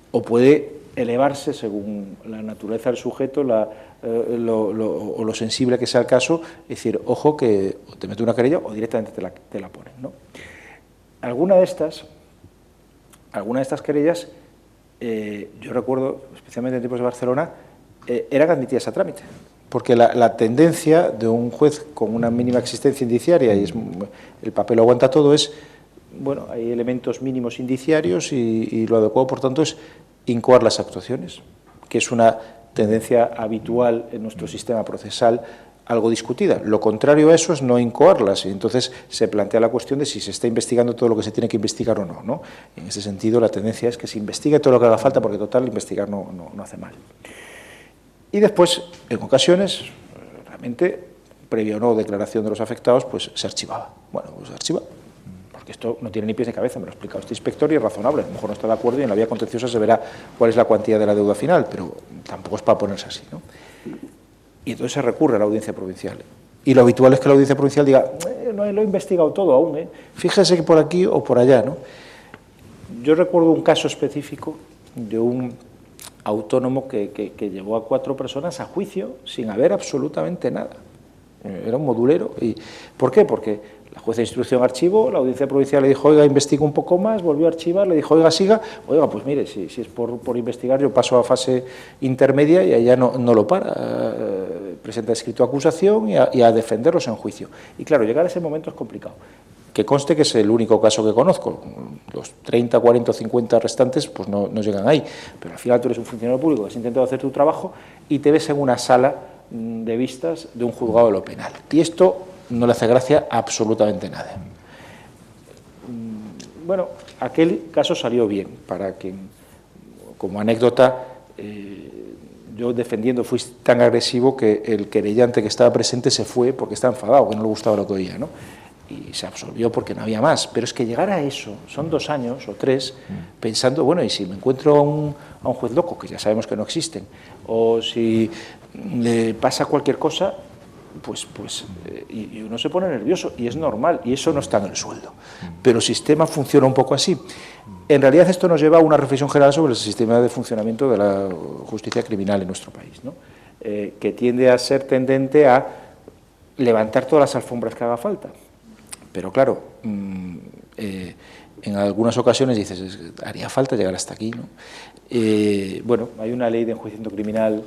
o puede elevarse según la naturaleza del sujeto, o lo sensible que sea el caso, es decir, ojo que te mete una querella o directamente te la ponen, ¿no? Alguna de estas querellas, yo recuerdo, especialmente en tiempos de Barcelona, eran admitidas a trámite, porque la tendencia de un juez con una mínima existencia indiciaria, y el papel lo aguanta todo, es, bueno, hay elementos mínimos indiciarios y lo adecuado, por tanto, es incoar las actuaciones, que es una tendencia habitual en nuestro sistema procesal, algo discutida. Lo contrario a eso es no incoarlas, y entonces se plantea la cuestión de si se está investigando todo lo que se tiene que investigar o no, ¿no? En ese sentido, la tendencia es que se investigue todo lo que haga falta, porque total, investigar no hace mal. Y después, en ocasiones, realmente, previa o no declaración de los afectados, pues se archivaba. Bueno, pues se archiva, porque esto no tiene ni pies ni cabeza, me lo ha explicado este inspector y es razonable, a lo mejor no está de acuerdo y en la vía contenciosa se verá cuál es la cuantía de la deuda final, pero tampoco es para ponerse así, ¿no? Y entonces se recurre a la audiencia provincial. Y lo habitual es que la audiencia provincial diga, no lo he investigado todo aún, fíjese que por aquí o por allá, ¿no? Yo recuerdo un caso específico de un autónomo que llevó a 4 personas a juicio sin haber absolutamente nada. Era un modulero. ¿Y por qué? Porque la jueza de instrucción archivó, la audiencia provincial le dijo, oiga, investiga un poco más, volvió a archivar, le dijo, oiga, siga, oiga, pues mire, si es por investigar, yo paso a fase intermedia y allá no lo para, presenta escrito de acusación y a defenderlos en juicio. Y claro, llegar a ese momento es complicado. Que conste que es el único caso que conozco, los 30, 40 o 50 restantes pues no llegan ahí, pero al final tú eres un funcionario público que has intentado hacer tu trabajo y te ves en una sala de vistas de un juzgado de lo penal. Y esto no le hace gracia a absolutamente nada. Bueno, aquel caso salió bien, para que, como anécdota, yo defendiendo fui tan agresivo que el querellante que estaba presente se fue porque estaba enfadado, que no le gustaba lo que oía, ¿no? Y se absolvió porque no había más. Pero es que llegar a eso, son 2 años o 3, pensando, bueno, y si me encuentro a un juez loco, que ya sabemos que no existen, o si le pasa cualquier cosa, y uno se pone nervioso, y es normal, y eso no está en el sueldo. Pero el sistema funciona un poco así. En realidad esto nos lleva a una reflexión general sobre el sistema de funcionamiento de la justicia criminal en nuestro país, ¿no? Que tiende a ser tendente a levantar todas las alfombras que haga falta. Pero claro, en algunas ocasiones dices, haría falta llegar hasta aquí, ¿no? Bueno, hay una ley de enjuiciamiento criminal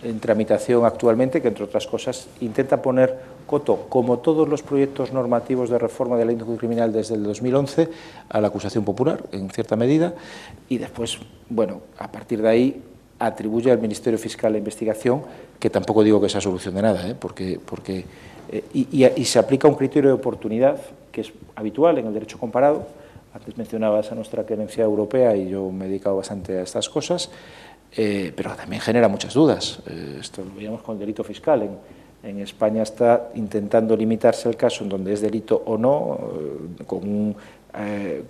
en tramitación actualmente que, entre otras cosas, intenta poner coto, como todos los proyectos normativos de reforma de la ley de enjuiciamiento criminal desde el 2011, a la acusación popular, en cierta medida, y después, bueno, a partir de ahí atribuye al Ministerio Fiscal la investigación, que tampoco digo que sea solución de nada, porque se aplica un criterio de oportunidad que es habitual en el derecho comparado. Antes mencionabas a nuestra querencia europea y yo me he dedicado bastante a estas cosas, pero también genera muchas dudas. Esto lo veíamos con el delito fiscal. En España está intentando limitarse el caso en donde es delito o no, con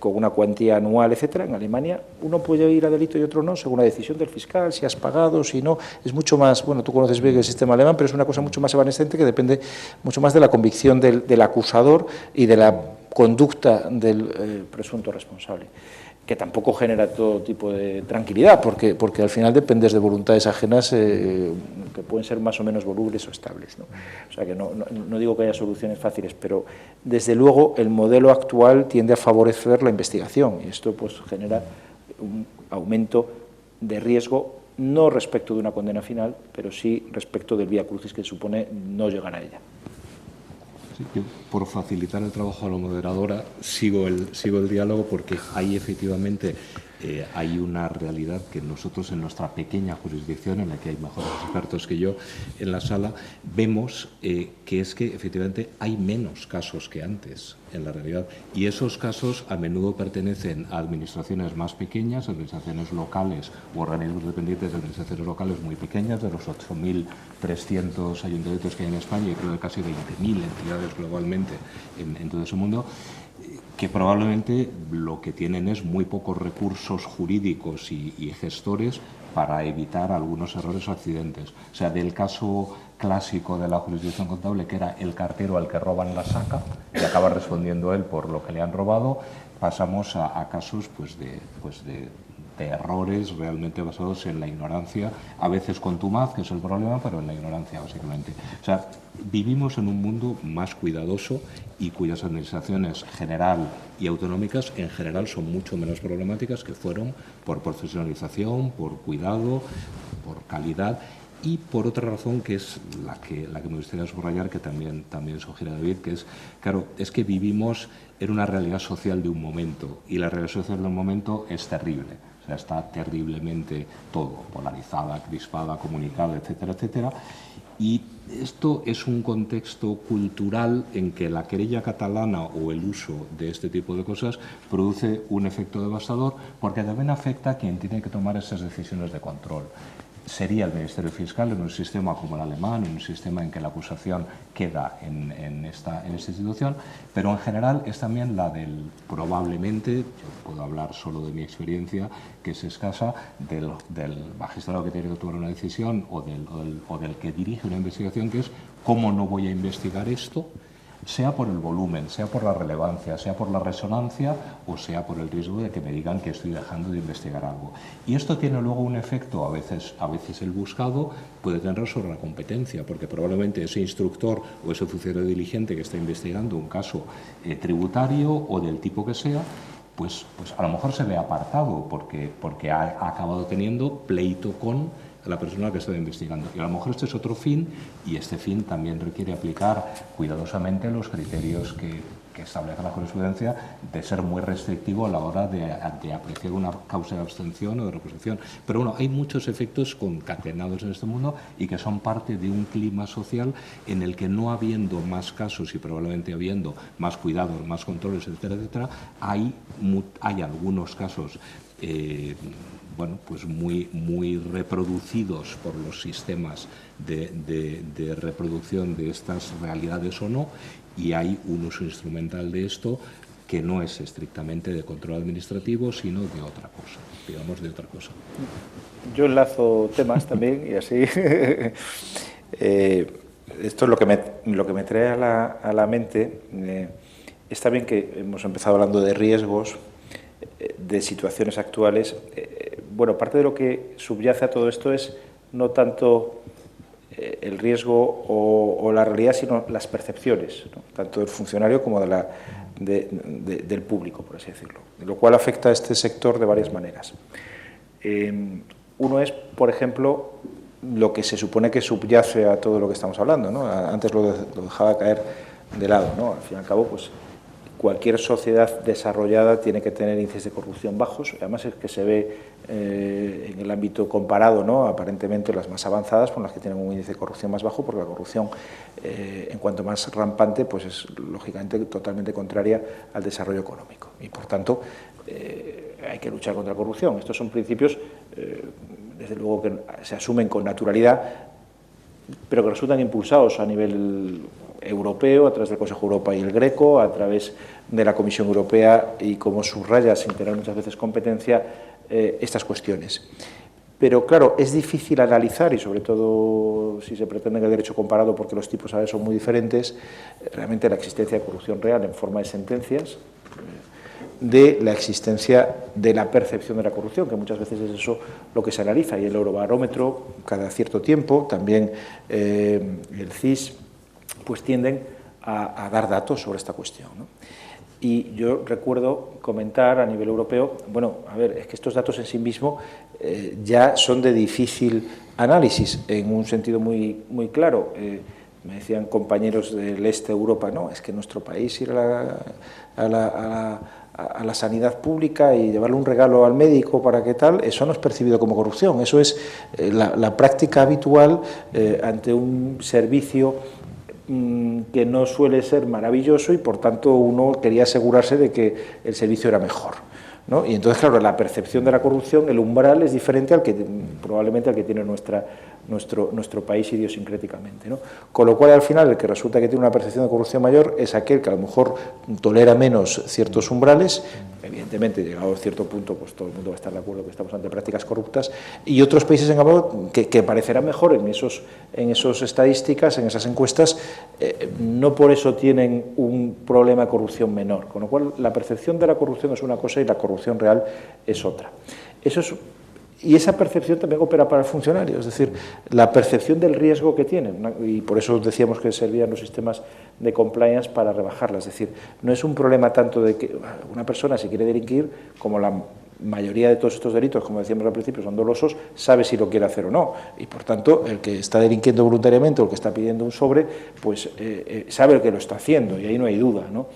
una cuantía anual, etcétera. En Alemania uno puede ir a delito y otro no, según la decisión del fiscal, si has pagado, si no. Es mucho más, bueno, tú conoces bien el sistema alemán, pero es una cosa mucho más evanescente que depende mucho más de la convicción del acusador y de la conducta del presunto responsable, que tampoco genera todo tipo de tranquilidad, porque al final dependes de voluntades ajenas que pueden ser más o menos volubles o estables, ¿no? O sea que no digo que haya soluciones fáciles, pero desde luego el modelo actual tiende a favorecer la investigación y esto pues genera un aumento de riesgo, no respecto de una condena final, pero sí respecto del vía crucis que supone no llegar a ella. Sí, yo, por facilitar el trabajo a la moderadora, sigo el diálogo porque hay efectivamente hay una realidad que nosotros en nuestra pequeña jurisdicción, en la que hay mejores expertos que yo en la sala, vemos que es que efectivamente hay menos casos que antes en la realidad, y esos casos a menudo pertenecen a administraciones más pequeñas, administraciones locales o organismos dependientes de administraciones locales muy pequeñas, de los 8.300 ayuntamientos que hay en España y creo que casi 20.000 entidades globalmente en todo ese mundo, que probablemente lo que tienen es muy pocos recursos jurídicos y gestores para evitar algunos errores o accidentes. O sea, del caso clásico de la jurisdicción contable, que era el cartero al que roban la saca y acaba respondiendo él por lo que le han robado, pasamos a casos de errores realmente basados en la ignorancia, a veces contumaz, que es el problema, pero en la ignorancia básicamente. O sea, vivimos en un mundo más cuidadoso y cuyas administraciones general y autonómicas en general son mucho menos problemáticas que fueron por profesionalización, por cuidado, por calidad y por otra razón que es la que me gustaría subrayar, que también sugiere David, que es, claro, es que vivimos en una realidad social de un momento y la realidad social de un momento es terrible. O sea, está terriblemente todo, polarizada, crispada, comunicada, etcétera, etcétera. Y esto es un contexto cultural en que la querella catalana o el uso de este tipo de cosas produce un efecto devastador, porque también afecta a quien tiene que tomar esas decisiones de control. Sería el Ministerio Fiscal en un sistema como el alemán, en un sistema en que la acusación queda en esta institución, pero en general es también la del, probablemente, yo puedo hablar solo de mi experiencia, que es escasa, del magistrado que tiene que tomar una decisión o del que dirige una investigación, que es ¿cómo no voy a investigar esto? Sea por el volumen, sea por la relevancia, sea por la resonancia o sea por el riesgo de que me digan que estoy dejando de investigar algo. Y esto tiene luego un efecto, a veces el buscado, puede tener sobre la competencia, porque probablemente ese instructor o ese funcionario diligente que está investigando un caso tributario o del tipo que sea, pues a lo mejor se ve apartado porque ha acabado teniendo pleito con a la persona que está investigando. Y a lo mejor este es otro fin, y este fin también requiere aplicar cuidadosamente los criterios que establece la jurisprudencia, de ser muy restrictivo a la hora de apreciar una causa de abstención o de reposición. Pero bueno, hay muchos efectos concatenados en este mundo y que son parte de un clima social en el que, no habiendo más casos y probablemente habiendo más cuidados, más controles, etcétera, etcétera, hay algunos casos bueno, pues muy reproducidos por los sistemas de reproducción de estas realidades o no, y hay un uso instrumental de esto que no es estrictamente de control administrativo, sino de otra cosa, digamos, de otra cosa. Yo enlazo temas también y así. Esto es lo que me trae a la mente. Está bien que hemos empezado hablando de riesgos, de situaciones actuales. Bueno, parte de lo que subyace a todo esto es no tanto el riesgo o la realidad, sino las percepciones, ¿no? Tanto del funcionario como del público, por así decirlo, lo cual afecta a este sector de varias maneras. Uno es, por ejemplo, lo que se supone que subyace a todo lo que estamos hablando, ¿no? Antes lo dejaba caer de lado, ¿no? Al fin y al cabo, pues cualquier sociedad desarrollada tiene que tener índices de corrupción bajos, además es que se ve en el ámbito comparado, ¿no? Aparentemente las más avanzadas con las que tienen un índice de corrupción más bajo, porque la corrupción, en cuanto más rampante, pues es lógicamente totalmente contraria al desarrollo económico y por tanto hay que luchar contra la corrupción. Estos son principios, desde luego, que se asumen con naturalidad, pero que resultan impulsados a nivel europeo, a través del Consejo de Europa y el Greco, a través de la Comisión Europea y, como subraya, sin tener muchas veces competencia, estas cuestiones. Pero, claro, es difícil analizar, y sobre todo si se pretende el derecho comparado, porque los tipos a veces son muy diferentes, realmente la existencia de corrupción real en forma de sentencias, de la existencia de la percepción de la corrupción, que muchas veces es eso lo que se analiza, y el Eurobarómetro cada cierto tiempo, también el CIS, pues tienden a dar datos sobre esta cuestión, ¿no? Y yo recuerdo comentar a nivel europeo, bueno, a ver, es que estos datos en sí mismos ya son de difícil análisis, en un sentido muy claro. Me decían compañeros del este de Europa, no, es que nuestro país ir a a la sanidad pública y llevarle un regalo al médico para que tal, eso no es percibido como corrupción, eso es la práctica habitual ante un servicio que no suele ser maravilloso y por tanto uno quería asegurarse de que el servicio era mejor, ¿no? Y entonces, claro, la percepción de la corrupción, el umbral es diferente al que probablemente al que tiene nuestro país idiosincráticamente, ¿no? Con lo cual, al final, el que resulta que tiene una percepción de corrupción mayor es aquel que a lo mejor tolera menos ciertos umbrales, evidentemente, llegado a cierto punto, pues todo el mundo va a estar de acuerdo que estamos ante prácticas corruptas, y otros países, en cambio, que parecerán mejor en esos estadísticas, en esas encuestas, no por eso tienen un problema de corrupción menor, con lo cual la percepción de la corrupción es una cosa y la corrupción real es otra. Y esa percepción también opera para el funcionario, es decir, la percepción del riesgo que tienen, y por eso decíamos que servían los sistemas de compliance para rebajarla, es decir, no es un problema tanto de que una persona si quiere delinquir, como la mayoría de todos estos delitos, como decíamos al principio, son dolosos, sabe si lo quiere hacer o no, y por tanto el que está delinquiendo voluntariamente o el que está pidiendo un sobre, pues sabe el que lo está haciendo y ahí no hay duda, ¿no?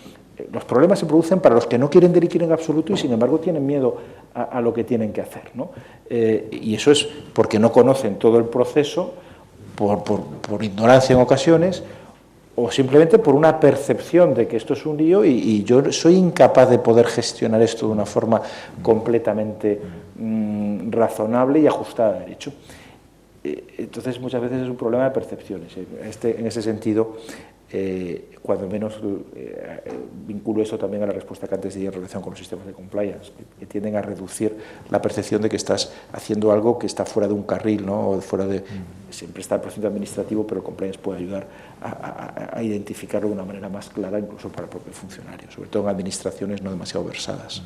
Los problemas se producen para los que no quieren delinquir en absoluto y sin embargo tienen miedo a lo que tienen que hacer, ¿no? Y eso es porque no conocen todo el proceso, por ignorancia en ocasiones, o simplemente por una percepción de que esto es un lío y yo soy incapaz de poder gestionar esto de una forma completamente razonable y ajustada a derecho. Entonces muchas veces es un problema de percepciones. En ese sentido, cuando menos vinculo eso también a la respuesta que antes di en relación con los sistemas de compliance, que tienden a reducir la percepción de que estás haciendo algo que está fuera de un carril, ¿no? O fuera de... Siempre está el procedimiento administrativo, pero el compliance puede ayudar a identificarlo de una manera más clara, incluso para el propio funcionario, sobre todo en administraciones no demasiado versadas.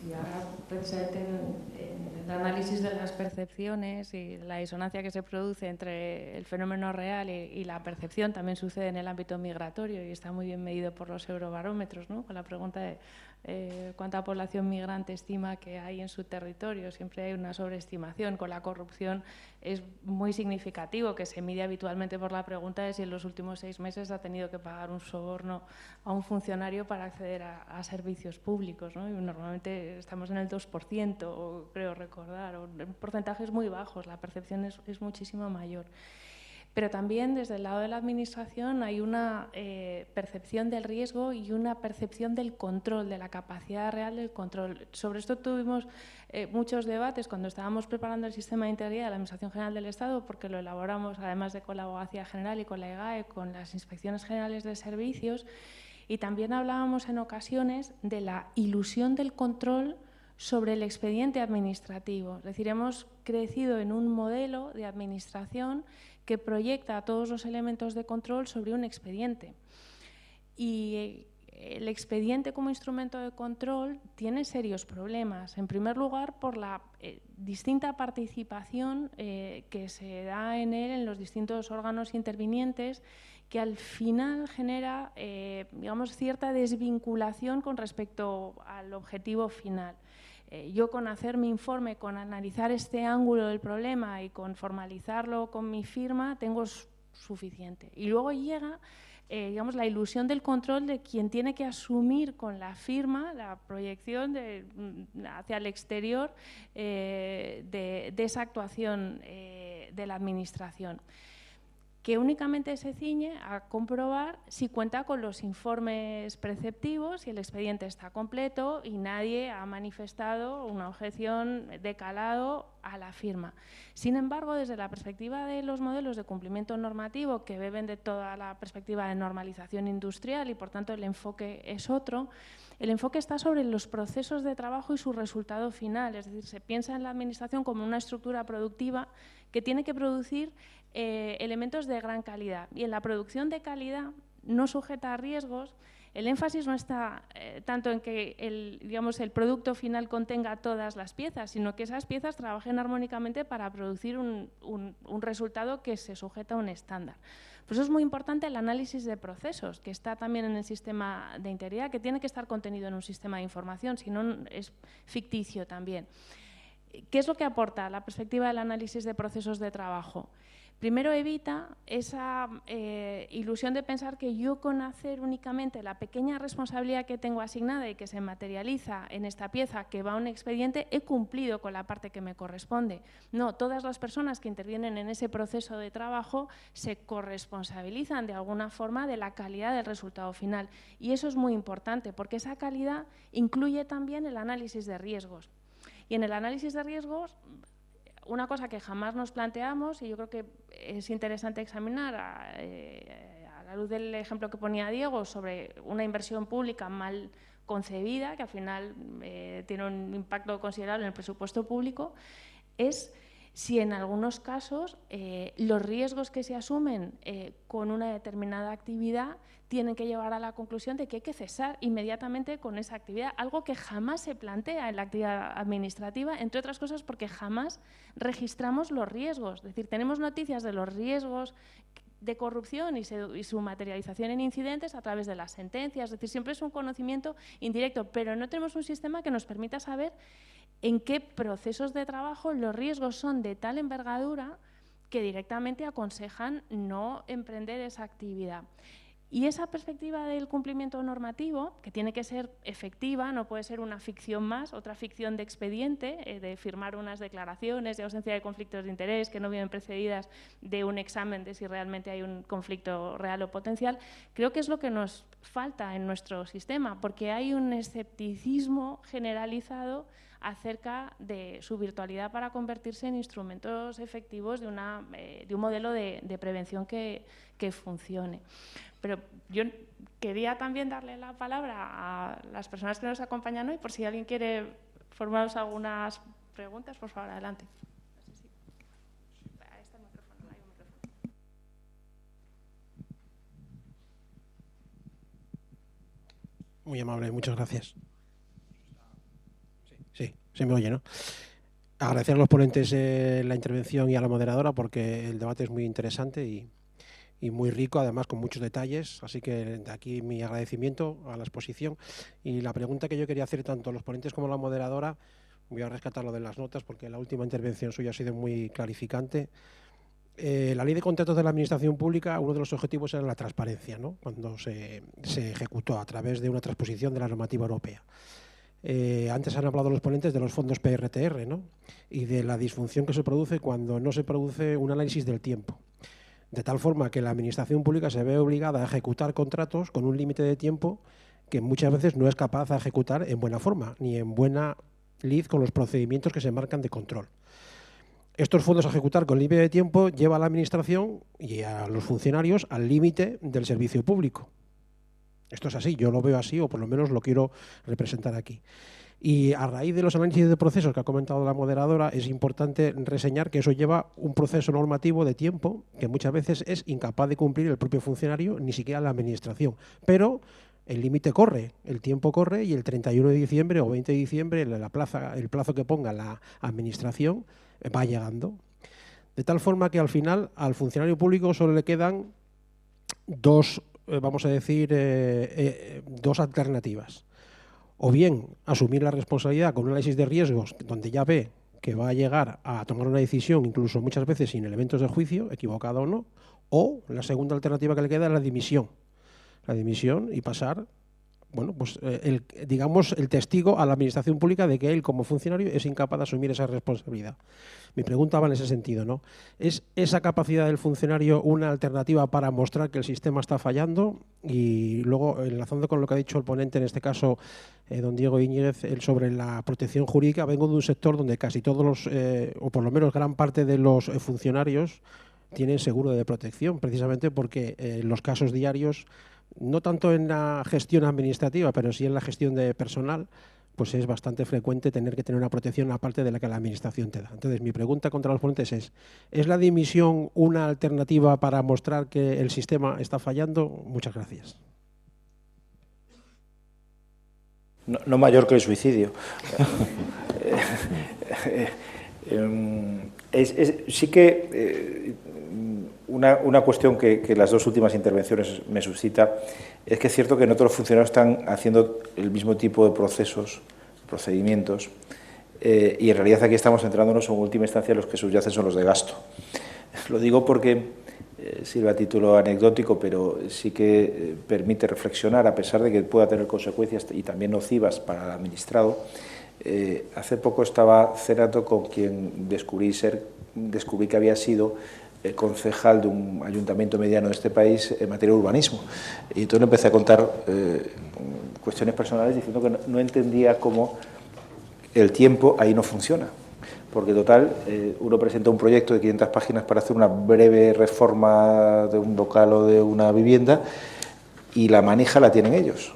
Sí, ahora precisamente en el análisis de las percepciones y la disonancia que se produce entre el fenómeno real y la percepción también sucede en el ámbito migratorio y está muy bien medido por los eurobarómetros, ¿no? Con la pregunta de cuánta población migrante estima que hay en su territorio. Siempre hay una sobreestimación. Con la corrupción es muy significativo, que se mide habitualmente por la pregunta de si en los últimos 6 meses ha tenido que pagar un soborno a un funcionario para acceder a servicios públicos, ¿no? Y normalmente estamos en el 2%, creo recordar, o en porcentajes muy bajos. La percepción es muchísimo mayor. Pero también desde el lado de la Administración hay una percepción del riesgo y una percepción del control, de la capacidad real del control. Sobre esto tuvimos muchos debates cuando estábamos preparando el sistema de integridad de la Administración General del Estado, porque lo elaboramos además de con la Abogacía General y con la EGAE, con las Inspecciones Generales de Servicios, y también hablábamos en ocasiones de la ilusión del control sobre el expediente administrativo. Es decir, hemos crecido en un modelo de administración que proyecta todos los elementos de control sobre un expediente. Y el expediente como instrumento de control tiene serios problemas. En primer lugar, por la distinta participación que se da en él en los distintos órganos intervinientes, que al final genera, digamos, cierta desvinculación con respecto al objetivo final. Yo con hacer mi informe, con analizar este ángulo del problema y con formalizarlo con mi firma, tengo suficiente. Y luego llega, digamos, la ilusión del control de quien tiene que asumir con la firma la proyección hacia el exterior de esa actuación de la Administración, que únicamente se ciñe a comprobar si cuenta con los informes preceptivos, si el expediente está completo y nadie ha manifestado una objeción de calado a la firma. Sin embargo, desde la perspectiva de los modelos de cumplimiento normativo, que beben de toda la perspectiva de normalización industrial y, por tanto, el enfoque es otro, el enfoque está sobre los procesos de trabajo y su resultado final. Es decir, se piensa en la Administración como una estructura productiva que tiene que producir elementos de gran calidad. Y en la producción de calidad no sujeta a riesgos. El énfasis no está tanto en que el producto final contenga todas las piezas, sino que esas piezas trabajen armónicamente para producir un resultado que se sujeta a un estándar. Por eso es muy importante el análisis de procesos, que está también en el sistema de integridad, que tiene que estar contenido en un sistema de información, si no es ficticio también. ¿Qué es lo que aporta la perspectiva del análisis de procesos de trabajo? Primero, evita esa ilusión de pensar que yo, con hacer únicamente la pequeña responsabilidad que tengo asignada y que se materializa en esta pieza que va a un expediente, he cumplido con la parte que me corresponde. No, todas las personas que intervienen en ese proceso de trabajo se corresponsabilizan de alguna forma de la calidad del resultado final. Y eso es muy importante, porque esa calidad incluye también el análisis de riesgos. Y en el análisis de riesgos, una cosa que jamás nos planteamos, y yo creo que es interesante examinar a la luz del ejemplo que ponía Diego sobre una inversión pública mal concebida, que al final tiene un impacto considerable en el presupuesto público, es si en algunos casos los riesgos que se asumen con una determinada actividad tienen que llevar a la conclusión de que hay que cesar inmediatamente con esa actividad, algo que jamás se plantea en la actividad administrativa, entre otras cosas porque jamás registramos los riesgos. Es decir, tenemos noticias de los riesgos de corrupción y su materialización en incidentes a través de las sentencias, es decir, siempre es un conocimiento indirecto, pero no tenemos un sistema que nos permita saber en qué procesos de trabajo los riesgos son de tal envergadura que directamente aconsejan no emprender esa actividad. Y esa perspectiva del cumplimiento normativo, que tiene que ser efectiva, no puede ser una ficción más, otra ficción de expediente, de firmar unas declaraciones de ausencia de conflictos de interés que no vienen precedidas de un examen de si realmente hay un conflicto real o potencial, creo que es lo que nos falta en nuestro sistema, porque hay un escepticismo generalizado acerca de su virtualidad para convertirse en instrumentos efectivos de un modelo de prevención que funcione. Pero yo quería también darle la palabra a las personas que nos acompañan hoy, por si alguien quiere formaros algunas preguntas, por favor, adelante. No sé si... Ahí está el micrófono, hay un micrófono. Muy amable, muchas gracias. Sí, se me oye, ¿no? Agradecer a los ponentes la intervención y a la moderadora, porque el debate es muy interesante y muy rico, además con muchos detalles, así que de aquí mi agradecimiento a la exposición. Y la pregunta que yo quería hacer tanto a los ponentes como a la moderadora, voy a rescatar lo de las notas porque la última intervención suya ha sido muy clarificante. La ley de contratos de la administración pública, uno de los objetivos era la transparencia, ¿no? Cuando se ejecutó a través de una transposición de la normativa europea. Antes han hablado los ponentes de los fondos PRTR, ¿no? Y de la disfunción que se produce cuando no se produce un análisis del tiempo. De tal forma que la administración pública se ve obligada a ejecutar contratos con un límite de tiempo que muchas veces no es capaz de ejecutar en buena forma, ni en buena lid con los procedimientos que se marcan de control. Estos fondos a ejecutar con límite de tiempo lleva a la administración y a los funcionarios al límite del servicio público. Esto es así, yo lo veo así, o por lo menos lo quiero representar aquí. Y a raíz de los análisis de procesos que ha comentado la moderadora, es importante reseñar que eso lleva un proceso normativo de tiempo que muchas veces es incapaz de cumplir el propio funcionario, ni siquiera la administración. Pero el límite corre, el tiempo corre y el 31 de diciembre o 20 de diciembre el plazo que ponga la administración va llegando. De tal forma que al final al funcionario público solo le quedan dos alternativas. O bien asumir la responsabilidad con un análisis de riesgos donde ya ve que va a llegar a tomar una decisión, incluso muchas veces sin elementos de juicio, equivocado o no, o la segunda alternativa que le queda es la dimisión. La dimisión y pasar, bueno, pues digamos, el testigo a la administración pública de que él como funcionario es incapaz de asumir esa responsabilidad. Mi pregunta va en ese sentido, ¿no? ¿Es esa capacidad del funcionario una alternativa para mostrar que el sistema está fallando? Y luego, enlazando con lo que ha dicho el ponente, en este caso, don Diego Íñiguez, sobre la protección jurídica, vengo de un sector donde casi todos los, o por lo menos gran parte de los funcionarios tienen seguro de protección, precisamente porque los casos diarios, no tanto en la gestión administrativa, pero sí en la gestión de personal, pues es bastante frecuente tener que tener una protección aparte de la que la administración te da. Entonces, mi pregunta contra los ponentes ¿es la dimisión una alternativa para mostrar que el sistema está fallando? Muchas gracias. No mayor que el suicidio. Sí que una cuestión que las dos últimas intervenciones me suscita es que es cierto que no todos los funcionarios están haciendo el mismo tipo de procedimientos, y en realidad aquí estamos centrándonos en última instancia los que subyacen son los de gasto. Lo digo porque sirve a título anecdótico, pero sí que permite reflexionar, a pesar de que pueda tener consecuencias y también nocivas para el administrado. Hace poco estaba cenando con quien descubrí que había sido concejal de un ayuntamiento mediano de este país en materia de urbanismo. Y entonces le empecé a contar cuestiones personales diciendo que no entendía cómo el tiempo ahí no funciona. Porque total, uno presenta un proyecto de 500 páginas para hacer una breve reforma de un local o de una vivienda y la manija la tienen ellos,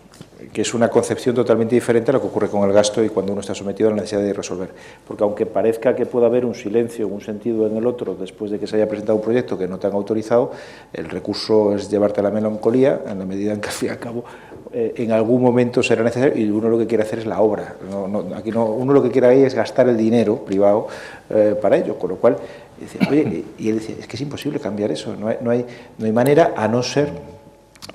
que es una concepción totalmente diferente a lo que ocurre con el gasto y cuando uno está sometido a la necesidad de resolver. Porque aunque parezca que pueda haber un silencio, un sentido en el otro después de que se haya presentado un proyecto que no te han autorizado, el recurso es llevarte a la melancolía en la medida en que al fin y al cabo en algún momento será necesario y uno lo que quiere hacer es la obra. Uno lo que quiere ahí es gastar el dinero privado para ello, con lo cual, y él decía, es que es imposible cambiar eso, no hay manera a no ser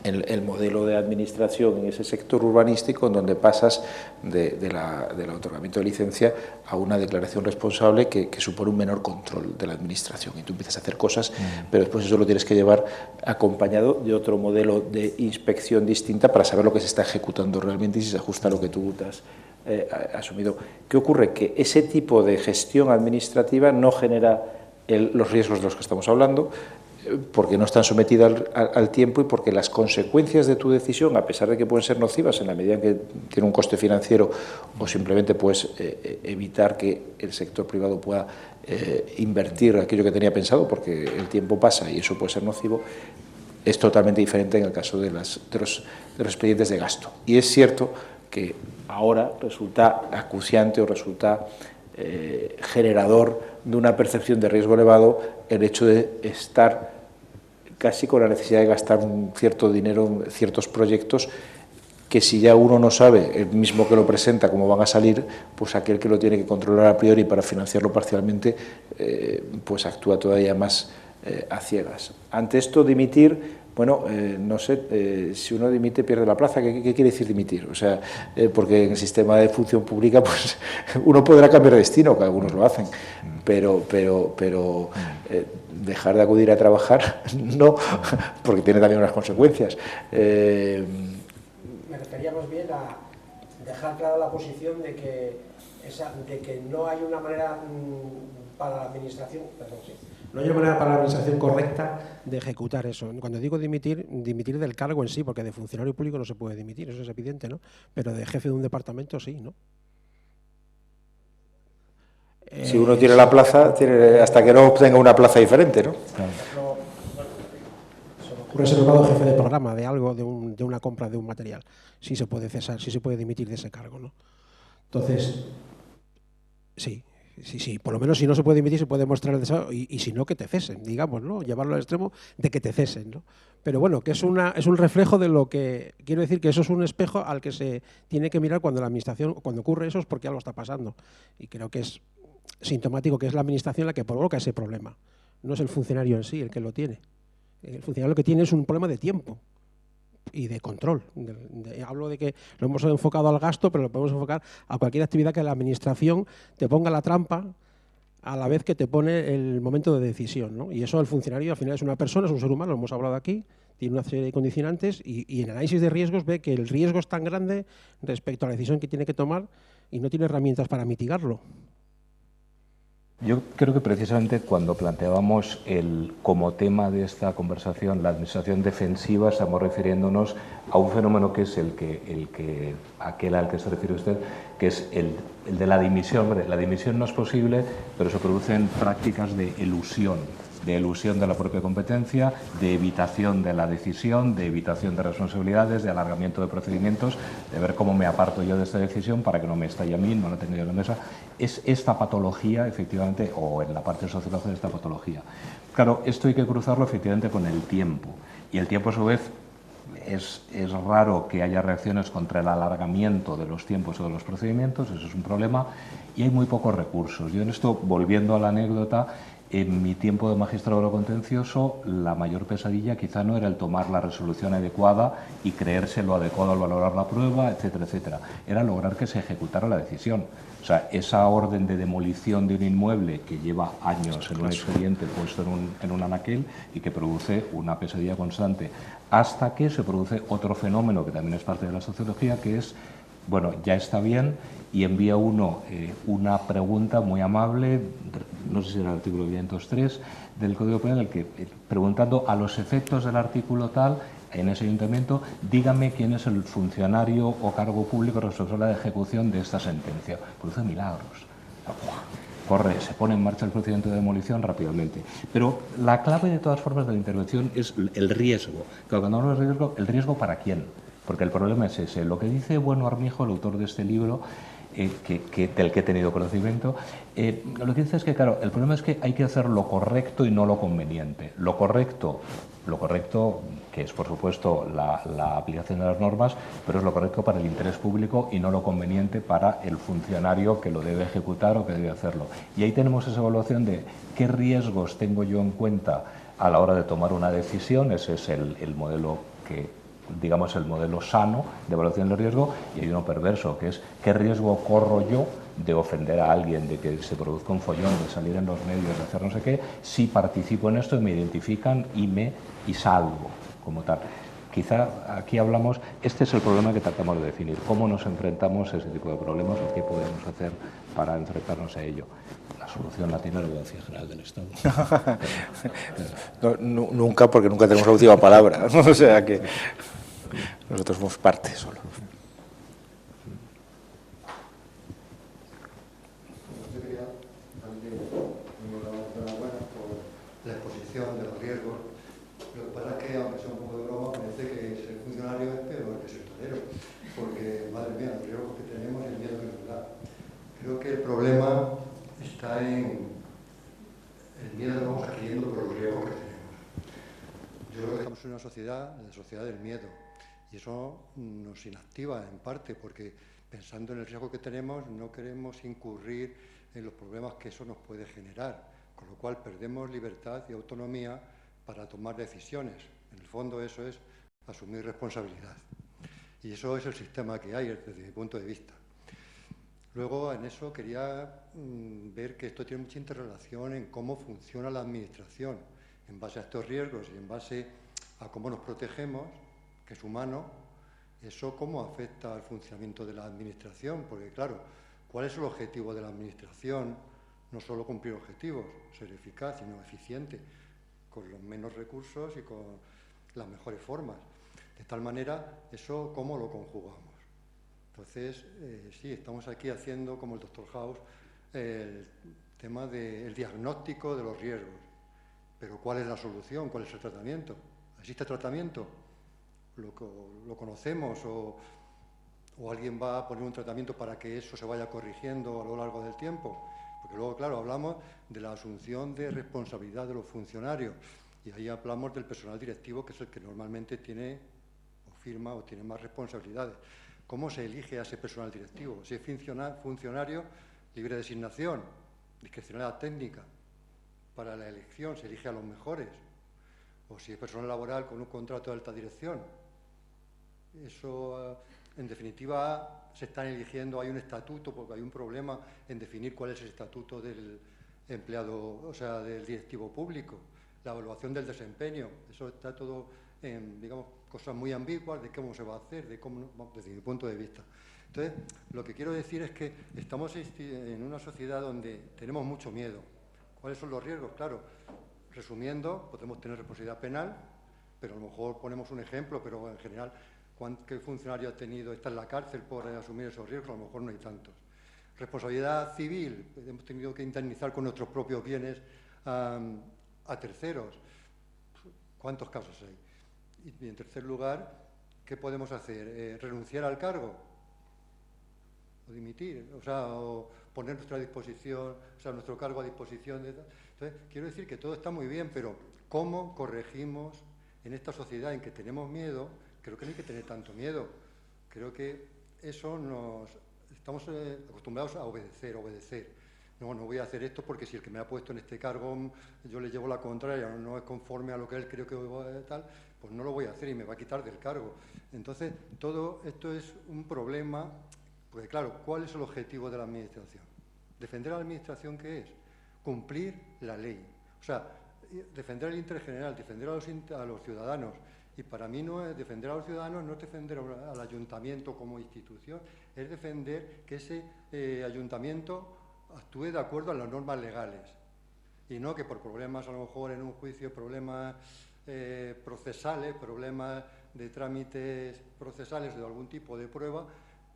el modelo de administración en ese sector urbanístico en donde pasas del otorgamiento de licencia a una declaración responsable que supone un menor control de la administración y tú empiezas a hacer cosas, pero después eso lo tienes que llevar acompañado de otro modelo de inspección distinta para saber lo que se está ejecutando realmente y si se ajusta a lo que tú te has asumido. ¿Qué ocurre? Que ese tipo de gestión administrativa no genera los riesgos de los que estamos hablando, porque no están sometidas al tiempo y porque las consecuencias de tu decisión, a pesar de que pueden ser nocivas en la medida en que tiene un coste financiero o simplemente puedes evitar que el sector privado pueda invertir aquello que tenía pensado, porque el tiempo pasa y eso puede ser nocivo, es totalmente diferente en el caso de los expedientes de gasto. Y es cierto que ahora resulta acuciante o resulta generador de una percepción de riesgo elevado el hecho de estar casi con la necesidad de gastar un cierto dinero en ciertos proyectos que si ya uno no sabe, el mismo que lo presenta, cómo van a salir, pues aquel que lo tiene que controlar a priori para financiarlo parcialmente, pues actúa todavía más a ciegas. Ante esto, dimitir, bueno, no sé, si uno dimite pierde la plaza. ¿Qué quiere decir dimitir? O sea, porque en el sistema de función pública pues uno podrá cambiar de destino, que algunos lo hacen, pero dejar de acudir a trabajar no, porque tiene también unas consecuencias. Me refería más bien a dejar clara la posición de que no hay una manera para la administración, no hay una manera para la administración correcta de ejecutar eso. Cuando digo dimitir del cargo en sí, porque de funcionario público no se puede dimitir, eso es evidente, ¿no? Pero de jefe de un departamento sí, ¿no? Si uno tiene la plaza, hasta que no obtenga una plaza diferente, ¿no? Claro. Se me ocurre ser nombrado jefe de programa de algo, de una compra de un material. Sí se puede cesar, sí se puede dimitir de ese cargo, ¿no? Entonces, sí, por lo menos si no se puede dimitir se puede mostrar el deseo y si no que te cesen, digamos, ¿no? Llevarlo al extremo de que te cesen, ¿no? Pero bueno, que es un reflejo de lo que, quiero decir que eso es un espejo al que se tiene que mirar cuando la administración, cuando ocurre eso es porque algo está pasando y creo que es sintomático que es la administración la que provoca ese problema, no es el funcionario en sí el que lo tiene. El funcionario lo que tiene es un problema de tiempo y de control. Hablo de que lo hemos enfocado al gasto, pero lo podemos enfocar a cualquier actividad que la administración te ponga la trampa a la vez que te pone el momento de decisión, ¿no? Y eso el funcionario al final es una persona, es un ser humano, lo hemos hablado aquí, tiene una serie de condicionantes y en el análisis de riesgos ve que el riesgo es tan grande respecto a la decisión que tiene que tomar y no tiene herramientas para mitigarlo. Yo creo que precisamente cuando planteábamos como tema de esta conversación la administración defensiva, estamos refiriéndonos a un fenómeno que es aquel al que se refiere usted, que es el de la dimisión. La dimisión no es posible, pero se producen prácticas de elusión de la propia competencia, de evitación de la decisión, de evitación de responsabilidades, de alargamiento de procedimientos, de ver cómo me aparto yo de esta decisión para que no me estalle a mí, no la tenga yo en la mesa. Es esta patología, efectivamente, o en la parte sociológica de esta patología. Claro, esto hay que cruzarlo efectivamente con el tiempo, y el tiempo a su vez es raro que haya reacciones contra el alargamiento de los tiempos o de los procedimientos, eso es un problema, y hay muy pocos recursos. Yo en esto, volviendo a la anécdota, En mi tiempo de magistrado de lo contencioso, la mayor pesadilla quizá no era el tomar la resolución adecuada y creerse lo adecuado al valorar la prueba, etcétera, etcétera. Era lograr que se ejecutara la decisión. O sea, esa orden de demolición de un inmueble que lleva años en un expediente puesto en un anaquel y que produce una pesadilla constante, hasta que se produce otro fenómeno que también es parte de la sociología, que es, bueno, ya está bien, y envía uno una pregunta muy amable, no sé si era el artículo 503 del Código Penal, el que, preguntando a los efectos del artículo tal, en ese ayuntamiento, dígame quién es el funcionario o cargo público responsable de ejecución de esta sentencia. Produce milagros. Corre, se pone en marcha el procedimiento de demolición rápidamente. Pero la clave de todas formas de la intervención es el riesgo. Cuando hablamos de riesgo, ¿el riesgo para quién? Porque el problema es ese. Lo que dice Bueno Armijo, el autor de este libro, del que he tenido conocimiento, lo que dice es que, claro, el problema es que hay que hacer lo correcto y no lo conveniente. Lo correcto, que es, por supuesto, la aplicación de las normas, pero es lo correcto para el interés público y no lo conveniente para el funcionario que lo debe ejecutar o que debe hacerlo. Y ahí tenemos esa evaluación de qué riesgos tengo yo en cuenta a la hora de tomar una decisión. Ese es el modelo que, digamos, el modelo sano de evaluación del riesgo, y hay uno perverso, que es qué riesgo corro yo de ofender a alguien, de que se produzca un follón, de salir en los medios, de hacer no sé qué, si participo en esto y me identifican y salgo como tal. Quizá aquí hablamos, este es el problema que tratamos de definir, cómo nos enfrentamos a ese tipo de problemas o qué podemos hacer para enfrentarnos a ello. La solución la tiene la Audiencia General del Estado. Nunca, porque nunca tenemos la última palabra. O sea que nosotros somos parte solo. Yo quería darle una enhorabuena por la exposición de los riesgos. Lo que pasa es que, aunque sea un poco de broma, parece que ser funcionario es peor que ser torero, porque, madre mía, los riesgos que tenemos y el miedo que nos da. Creo que el problema está en el miedo que vamos adquiriendo por los riesgos que tenemos. Yo creo que estamos en una sociedad, la sociedad del miedo, y eso nos inactiva en parte, porque pensando en el riesgo que tenemos no queremos incurrir en los problemas que eso nos puede generar, con lo cual perdemos libertad y autonomía para tomar decisiones. En el fondo eso es asumir responsabilidad. Y eso es el sistema que hay desde mi punto de vista. Luego, en eso quería ver que esto tiene mucha interrelación en cómo funciona la administración, en base a estos riesgos y en base a cómo nos protegemos, que es humano, eso cómo afecta al funcionamiento de la administración, porque claro, ¿cuál es el objetivo de la administración? No solo cumplir objetivos, ser eficaz, sino eficiente, con los menos recursos y con las mejores formas. De tal manera, eso cómo lo conjugamos. Entonces, sí, estamos aquí haciendo, como el Dr. House, el tema del diagnóstico de los riesgos. Pero ¿cuál es la solución? ¿Cuál es el tratamiento? ¿Existe tratamiento? ¿Lo conocemos? ¿O alguien va a poner un tratamiento para que eso se vaya corrigiendo a lo largo del tiempo? Porque luego, claro, hablamos de la asunción de responsabilidad de los funcionarios. Y ahí hablamos del personal directivo, que es el que normalmente tiene, o firma, o tiene más responsabilidades. ¿Cómo se elige a ese personal directivo? Si es funcionario, libre designación, discrecionalidad técnica. Para la elección se elige a los mejores. O si es personal laboral con un contrato de alta dirección. Eso, en definitiva, se están eligiendo, hay un estatuto, porque hay un problema en definir cuál es el estatuto del empleado, o sea, del directivo público. La evaluación del desempeño, eso está todo en, digamos, cosas muy ambiguas de cómo se va a hacer, de cómo, desde mi punto de vista. Entonces, lo que quiero decir es que estamos en una sociedad donde tenemos mucho miedo. ¿Cuáles son los riesgos? Claro, resumiendo, podemos tener responsabilidad penal, pero a lo mejor ponemos un ejemplo, pero en general, ¿qué funcionario ha tenido, está en la cárcel por asumir esos riesgos? A lo mejor no hay tantos. Responsabilidad civil, hemos tenido que indemnizar con nuestros propios bienes a terceros. ¿Cuántos casos hay? Y en tercer lugar, ¿qué podemos hacer? ¿Renunciar al cargo? ¿O dimitir? O sea, o poner nuestra disposición, o sea, nuestro cargo a disposición de... Entonces, quiero decir que todo está muy bien, pero ¿cómo corregimos en esta sociedad en que tenemos miedo? Creo que no hay que tener tanto miedo. Creo que eso estamos acostumbrados a obedecer. no voy a hacer esto porque si el que me ha puesto en este cargo yo le llevo la contraria, no es conforme a lo que él creo que tal, pues no lo voy a hacer y me va a quitar del cargo. Entonces, todo esto es un problema, porque claro, ¿cuál es el objetivo de la Administración? ¿Defender a la Administración qué es? Cumplir la ley. O sea, defender el interés general, defender a los ciudadanos. Y para mí no es defender a los ciudadanos, no es defender al ayuntamiento como institución, es defender que ese ayuntamiento actúe de acuerdo a las normas legales. Y no que por problemas, a lo mejor en un juicio, problemas procesales, problemas de trámites procesales de algún tipo de prueba,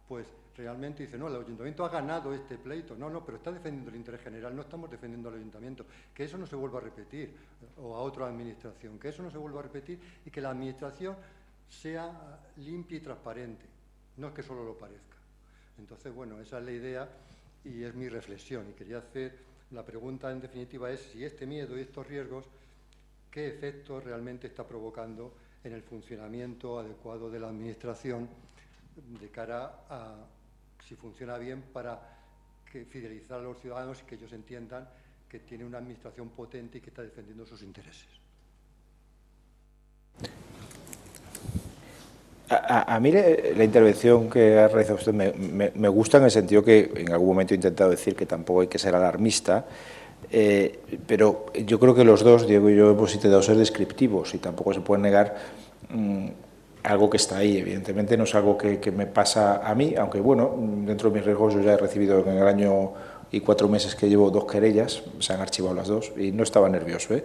pues realmente dice, no, el ayuntamiento ha ganado este pleito. No, pero está defendiendo el interés general, no estamos defendiendo al ayuntamiento. Que eso no se vuelva a repetir, o a otra administración, que eso no se vuelva a repetir y que la administración sea limpia y transparente, no es que solo lo parezca. Entonces, bueno, esa es la idea y es mi reflexión. Y quería hacer, la pregunta en definitiva es si este miedo y estos riesgos, ¿qué efectos realmente está provocando en el funcionamiento adecuado de la administración de cara a si funciona bien para fidelizar a los ciudadanos y que ellos entiendan que tiene una administración potente y que está defendiendo sus intereses? A mí la intervención que ha realizado usted me gusta en el sentido que en algún momento he intentado decir que tampoco hay que ser alarmista, pero yo creo que los dos, Diego y yo, hemos intentado ser descriptivos y tampoco se puede negar algo que está ahí. Evidentemente no es algo que me pasa a mí, aunque bueno, dentro de mis riesgos yo ya he recibido en el año y 4 meses que llevo 2 querellas, se han archivado las 2 y no estaba nervioso,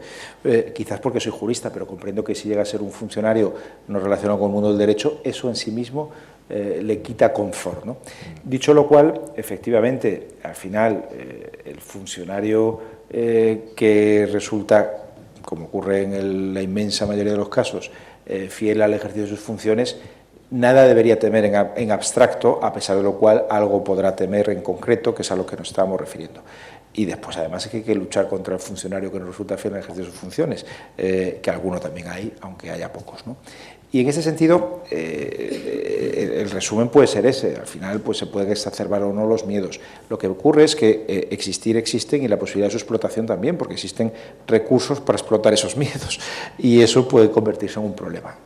quizás porque soy jurista, pero comprendo que si llega a ser un funcionario no relacionado con el mundo del derecho, eso en sí mismo le quita confort, ¿no? Dicho lo cual, efectivamente, al final el funcionario que resulta, como ocurre en la inmensa mayoría de los casos, fiel al ejercicio de sus funciones, nada debería temer en abstracto, a pesar de lo cual algo podrá temer en concreto, que es a lo que nos estábamos refiriendo. Y después, además, es que hay que luchar contra el funcionario que no resulta fiel al ejercicio de sus funciones, que alguno también hay, aunque haya pocos, ¿no? Y en ese sentido, el resumen puede ser ese. Al final, pues se pueden exacerbar o no los miedos. Lo que ocurre es que existen y la posibilidad de su explotación también, porque existen recursos para explotar esos miedos. Y eso puede convertirse en un problema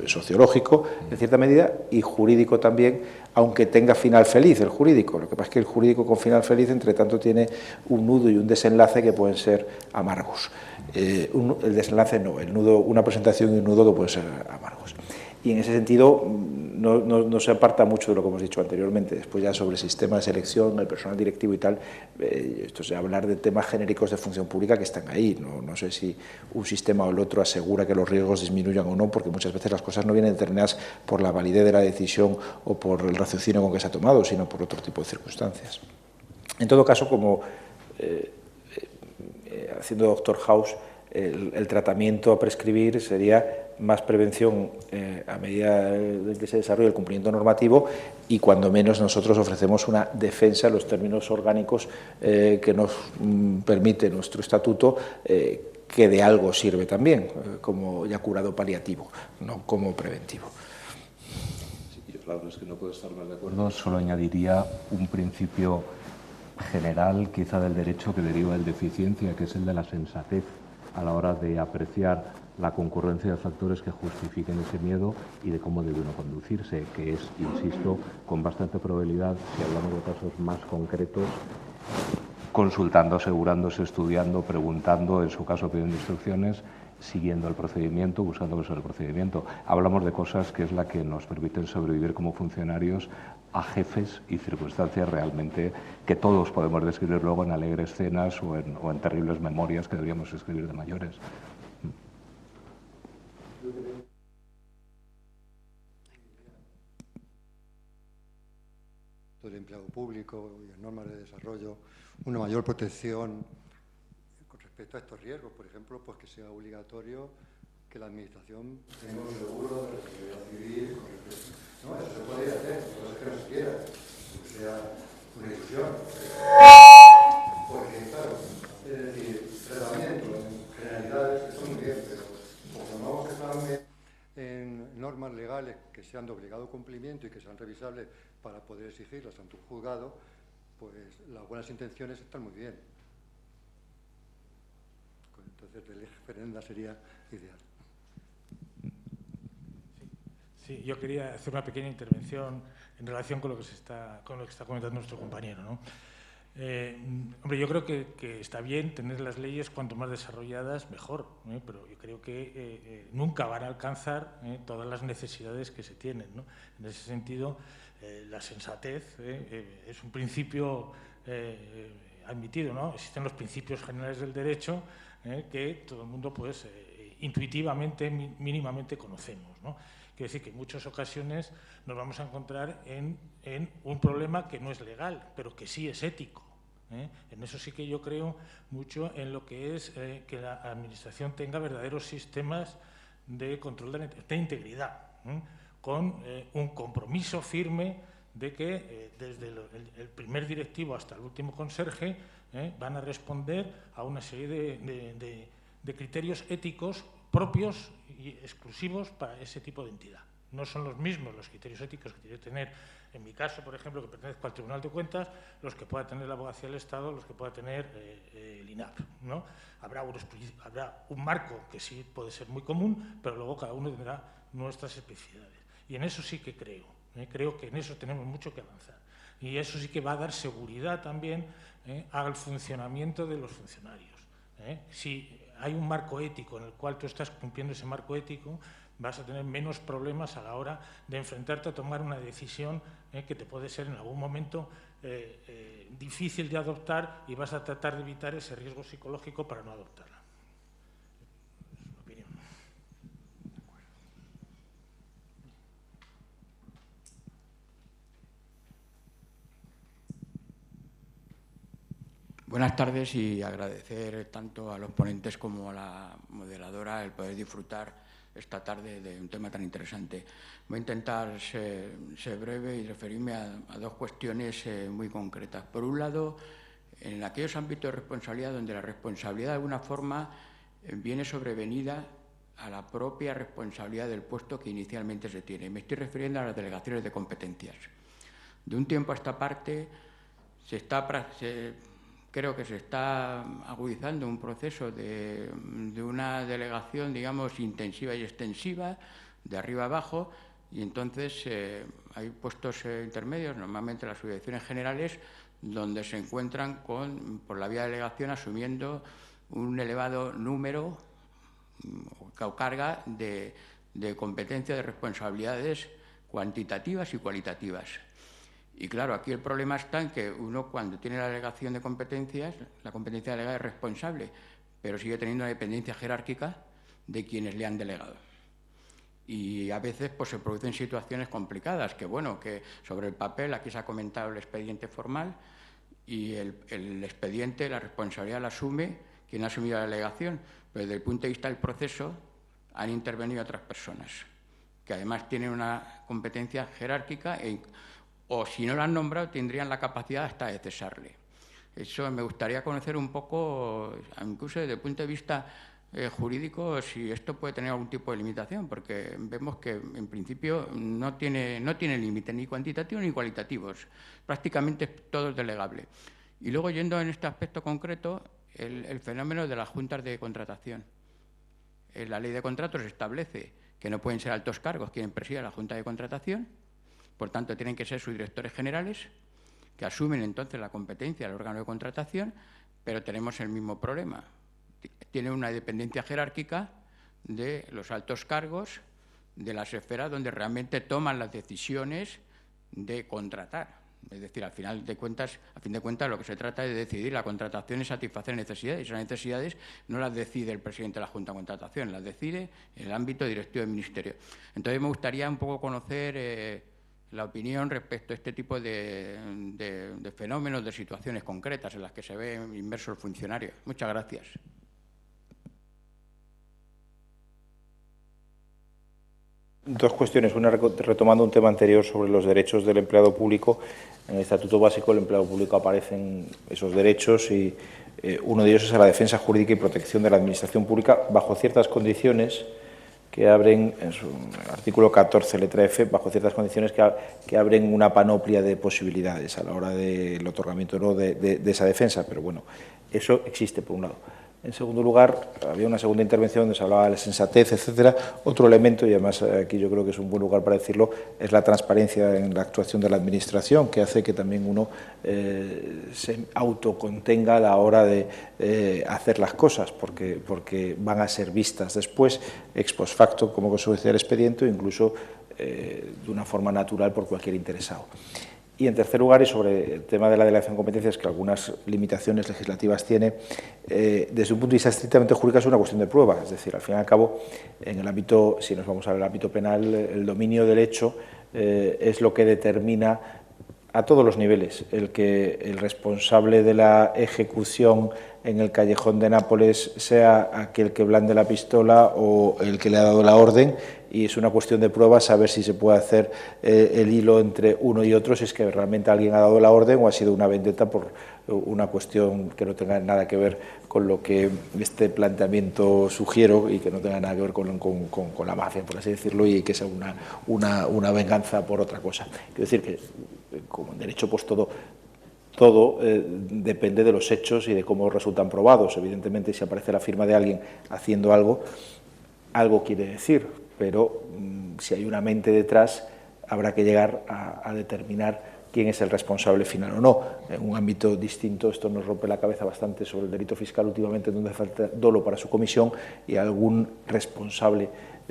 sociológico, en cierta medida, y jurídico también, aunque tenga final feliz el jurídico. Lo que pasa es que el jurídico con final feliz, entre tanto, tiene un nudo y un desenlace que pueden ser amargos. El desenlace no, el nudo, una presentación y un nudo que pueden ser amargos. Y en ese sentido no se aparta mucho de lo que hemos dicho anteriormente. Después ya sobre el sistema de selección, el personal directivo y tal, esto es hablar de temas genéricos de función pública que están ahí. No sé si un sistema o el otro asegura que los riesgos disminuyan o no, porque muchas veces las cosas no vienen determinadas por la validez de la decisión o por el raciocinio con que se ha tomado, sino por otro tipo de circunstancias. En todo caso, como haciendo Doctor House, el tratamiento a prescribir sería más prevención a medida de que se desarrolle el cumplimiento normativo y cuando menos nosotros ofrecemos una defensa en los términos orgánicos que nos permite nuestro estatuto, que de algo sirve también, como ya curado paliativo, no como preventivo. Sí, yo la verdad es que no puedo estar más de acuerdo, solo añadiría un principio general quizá del derecho que deriva de deficiencia, que es el de la sensatez a la hora de apreciar la concurrencia de factores que justifiquen ese miedo y de cómo debe uno conducirse, que es, insisto, con bastante probabilidad, si hablamos de casos más concretos, consultando, asegurándose, estudiando, preguntando, en su caso pidiendo instrucciones, siguiendo el procedimiento, buscando el procedimiento. Hablamos de cosas que es la que nos permiten sobrevivir como funcionarios a jefes y circunstancias realmente que todos podemos describir luego en alegres cenas o en terribles memorias que deberíamos escribir de mayores. Del empleado público y las normas de desarrollo, una mayor protección con respecto a estos riesgos, por ejemplo, pues que sea obligatorio que la administración tenga un seguro de responsabilidad civil con respecto. No, eso se puede hacer, no es que no se quiera, que sea una ilusión. Porque, claro, es decir, tratamiento en generalidades que son muy bien, pero como no se están en normas legales que sean de obligado cumplimiento y que sean revisables para poder exigirlas ante un juzgado, pues las buenas intenciones están muy bien. Entonces, el referenda sería ideal. Sí, yo quería hacer una pequeña intervención en relación con lo que está comentando nuestro compañero, ¿no? Hombre, yo creo que está bien tener las leyes cuanto más desarrolladas mejor, pero yo creo que nunca van a alcanzar todas las necesidades que se tienen, ¿no? En ese sentido, la sensatez es un principio admitido, ¿no? Existen los principios generales del derecho que todo el mundo, pues, intuitivamente, mínimamente conocemos, ¿no? Quiero decir que en muchas ocasiones nos vamos a encontrar en un problema que no es legal, pero que sí es ético. En eso sí que yo creo mucho en lo que es que la Administración tenga verdaderos sistemas de control de integridad, con un compromiso firme de que desde el primer directivo hasta el último conserje van a responder a una serie de criterios éticos propios y exclusivos para ese tipo de entidad. No son los mismos los criterios éticos que tiene que tener, en mi caso, por ejemplo, que pertenezco al Tribunal de Cuentas, los que pueda tener la Abogacía del Estado, los que pueda tener el INAP, ¿no? Habrá un marco que sí puede ser muy común, pero luego cada uno tendrá nuestras especificidades. Y en eso sí que creo que en eso tenemos mucho que avanzar. Y eso sí que va a dar seguridad también al funcionamiento de los funcionarios. Si hay un marco ético en el cual tú estás cumpliendo ese marco ético, vas a tener menos problemas a la hora de enfrentarte a tomar una decisión que te puede ser en algún momento difícil de adoptar y vas a tratar de evitar ese riesgo psicológico para no adoptarla. Es mi opinión. Buenas tardes y agradecer tanto a los ponentes como a la moderadora el poder disfrutar esta tarde de un tema tan interesante. Voy a intentar ser breve y referirme a dos cuestiones muy concretas. Por un lado, en aquellos ámbitos de responsabilidad donde la responsabilidad de alguna forma viene sobrevenida a la propia responsabilidad del puesto que inicialmente se tiene. Me estoy refiriendo a las delegaciones de competencias. De un tiempo a esta parte creo que se está agudizando un proceso de una delegación, digamos, intensiva y extensiva, de arriba abajo, y entonces hay puestos intermedios, normalmente las subdirecciones generales, donde se encuentran por la vía de delegación asumiendo un elevado número o carga de competencias, de responsabilidades cuantitativas y cualitativas. Y claro, aquí el problema está en que uno, cuando tiene la delegación de competencias, la competencia delegada es responsable, pero sigue teniendo una dependencia jerárquica de quienes le han delegado. Y a veces pues, se producen situaciones complicadas, que bueno, que sobre el papel, aquí se ha comentado el expediente formal, y el expediente, la responsabilidad la asume quien ha asumido la delegación, pero desde el punto de vista del proceso han intervenido otras personas, que además tienen una competencia jerárquica o si no lo han nombrado, tendrían la capacidad hasta de cesarle. Eso me gustaría conocer un poco, incluso desde el punto de vista jurídico, si esto puede tener algún tipo de limitación, porque vemos que en principio no tiene límites ni cuantitativos ni cualitativos. Prácticamente todo es delegable. Y luego, yendo en este aspecto concreto, el fenómeno de las juntas de contratación. La ley de contratos establece que no pueden ser altos cargos quienes presidan la junta de contratación. Por tanto, tienen que ser sus directores generales, que asumen entonces la competencia del órgano de contratación, pero tenemos el mismo problema. Tienen una dependencia jerárquica de los altos cargos, de las esferas donde realmente toman las decisiones de contratar. Es decir, a fin de cuentas, lo que se trata es de decidir la contratación y satisfacer necesidades. Y esas necesidades no las decide el presidente de la Junta de Contratación, las decide en el ámbito directivo del Ministerio. Entonces, me gustaría un poco conocer la opinión respecto a este tipo de fenómenos, de situaciones concretas en las que se ve inmerso el funcionario. Muchas gracias. Dos cuestiones. Una, retomando un tema anterior sobre los derechos del empleado público. En el Estatuto Básico del Empleado Público aparecen esos derechos y uno de ellos es a la defensa jurídica y protección de la Administración Pública bajo ciertas condiciones que abren, en su artículo 14, letra F, bajo ciertas condiciones que abren una panoplia de posibilidades a la hora del otorgamiento o no de esa defensa, pero bueno, eso existe por un lado. En segundo lugar, había una segunda intervención donde se hablaba de la sensatez, etcétera. Otro elemento, y además aquí yo creo que es un buen lugar para decirlo, es la transparencia en la actuación de la Administración, que hace que también uno se autocontenga a la hora de hacer las cosas, porque van a ser vistas después, ex post facto, como consecuencia del expediente, o incluso de una forma natural por cualquier interesado. Y en tercer lugar, y sobre el tema de la delegación de competencias, que algunas limitaciones legislativas tiene, desde un punto de vista estrictamente jurídico es una cuestión de prueba, es decir, al fin y al cabo, en el ámbito, si nos vamos al ámbito penal, el dominio del hecho es lo que determina a todos los niveles, el que el responsable de la ejecución en el callejón de Nápoles sea aquel que blande la pistola o el que le ha dado la orden, y es una cuestión de prueba saber si se puede hacer el hilo entre uno y otro, si es que realmente alguien ha dado la orden o ha sido una vendetta por una cuestión que no tenga nada que ver con lo que este planteamiento sugiero y que no tenga nada que ver con la mafia, por así decirlo, y que sea una venganza por otra cosa. Quiero decir que, como en derecho, pues todo depende de los hechos y de cómo resultan probados. Evidentemente, si aparece la firma de alguien haciendo algo quiere decir, pero si hay una mente detrás, habrá que llegar a determinar quién es el responsable final o no. En un ámbito distinto, esto nos rompe la cabeza bastante sobre el delito fiscal últimamente, donde falta dolo para su comisión y algún responsable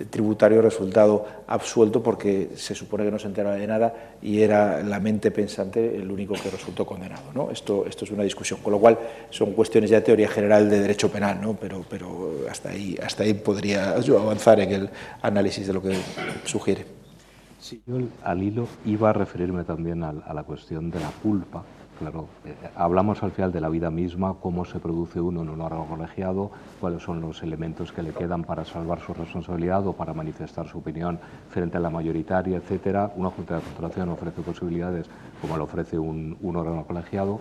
tributario resultado absuelto porque se supone que no se enteraba de nada y era la mente pensante el único que resultó condenado, ¿no? Esto es una discusión, con lo cual son cuestiones ya de teoría general de derecho penal, ¿no? Pero hasta ahí podría yo avanzar en el análisis de lo que sugiere. Sí, yo al hilo iba a referirme también a la cuestión de la culpa. Claro, hablamos al final de la vida misma, cómo se produce uno en un órgano colegiado, cuáles son los elementos que le quedan para salvar su responsabilidad o para manifestar su opinión frente a la mayoritaria, etcétera. Una junta de contratación ofrece posibilidades como lo ofrece un órgano colegiado.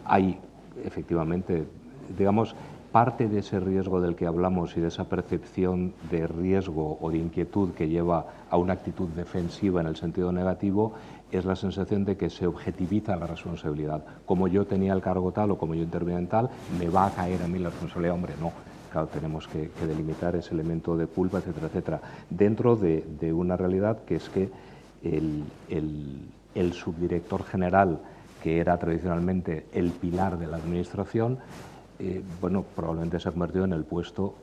Hay, efectivamente, digamos, parte de ese riesgo del que hablamos y de esa percepción de riesgo o de inquietud que lleva a una actitud defensiva en el sentido negativo es la sensación de que se objetiviza la responsabilidad. Como yo tenía el cargo tal o como yo intervenía en tal, me va a caer a mí la responsabilidad. Hombre, no. Claro, tenemos que delimitar ese elemento de culpa, etcétera, etcétera, dentro de una realidad que es que el subdirector general, que era tradicionalmente el pilar de la administración, bueno, probablemente se ha convertido en el puesto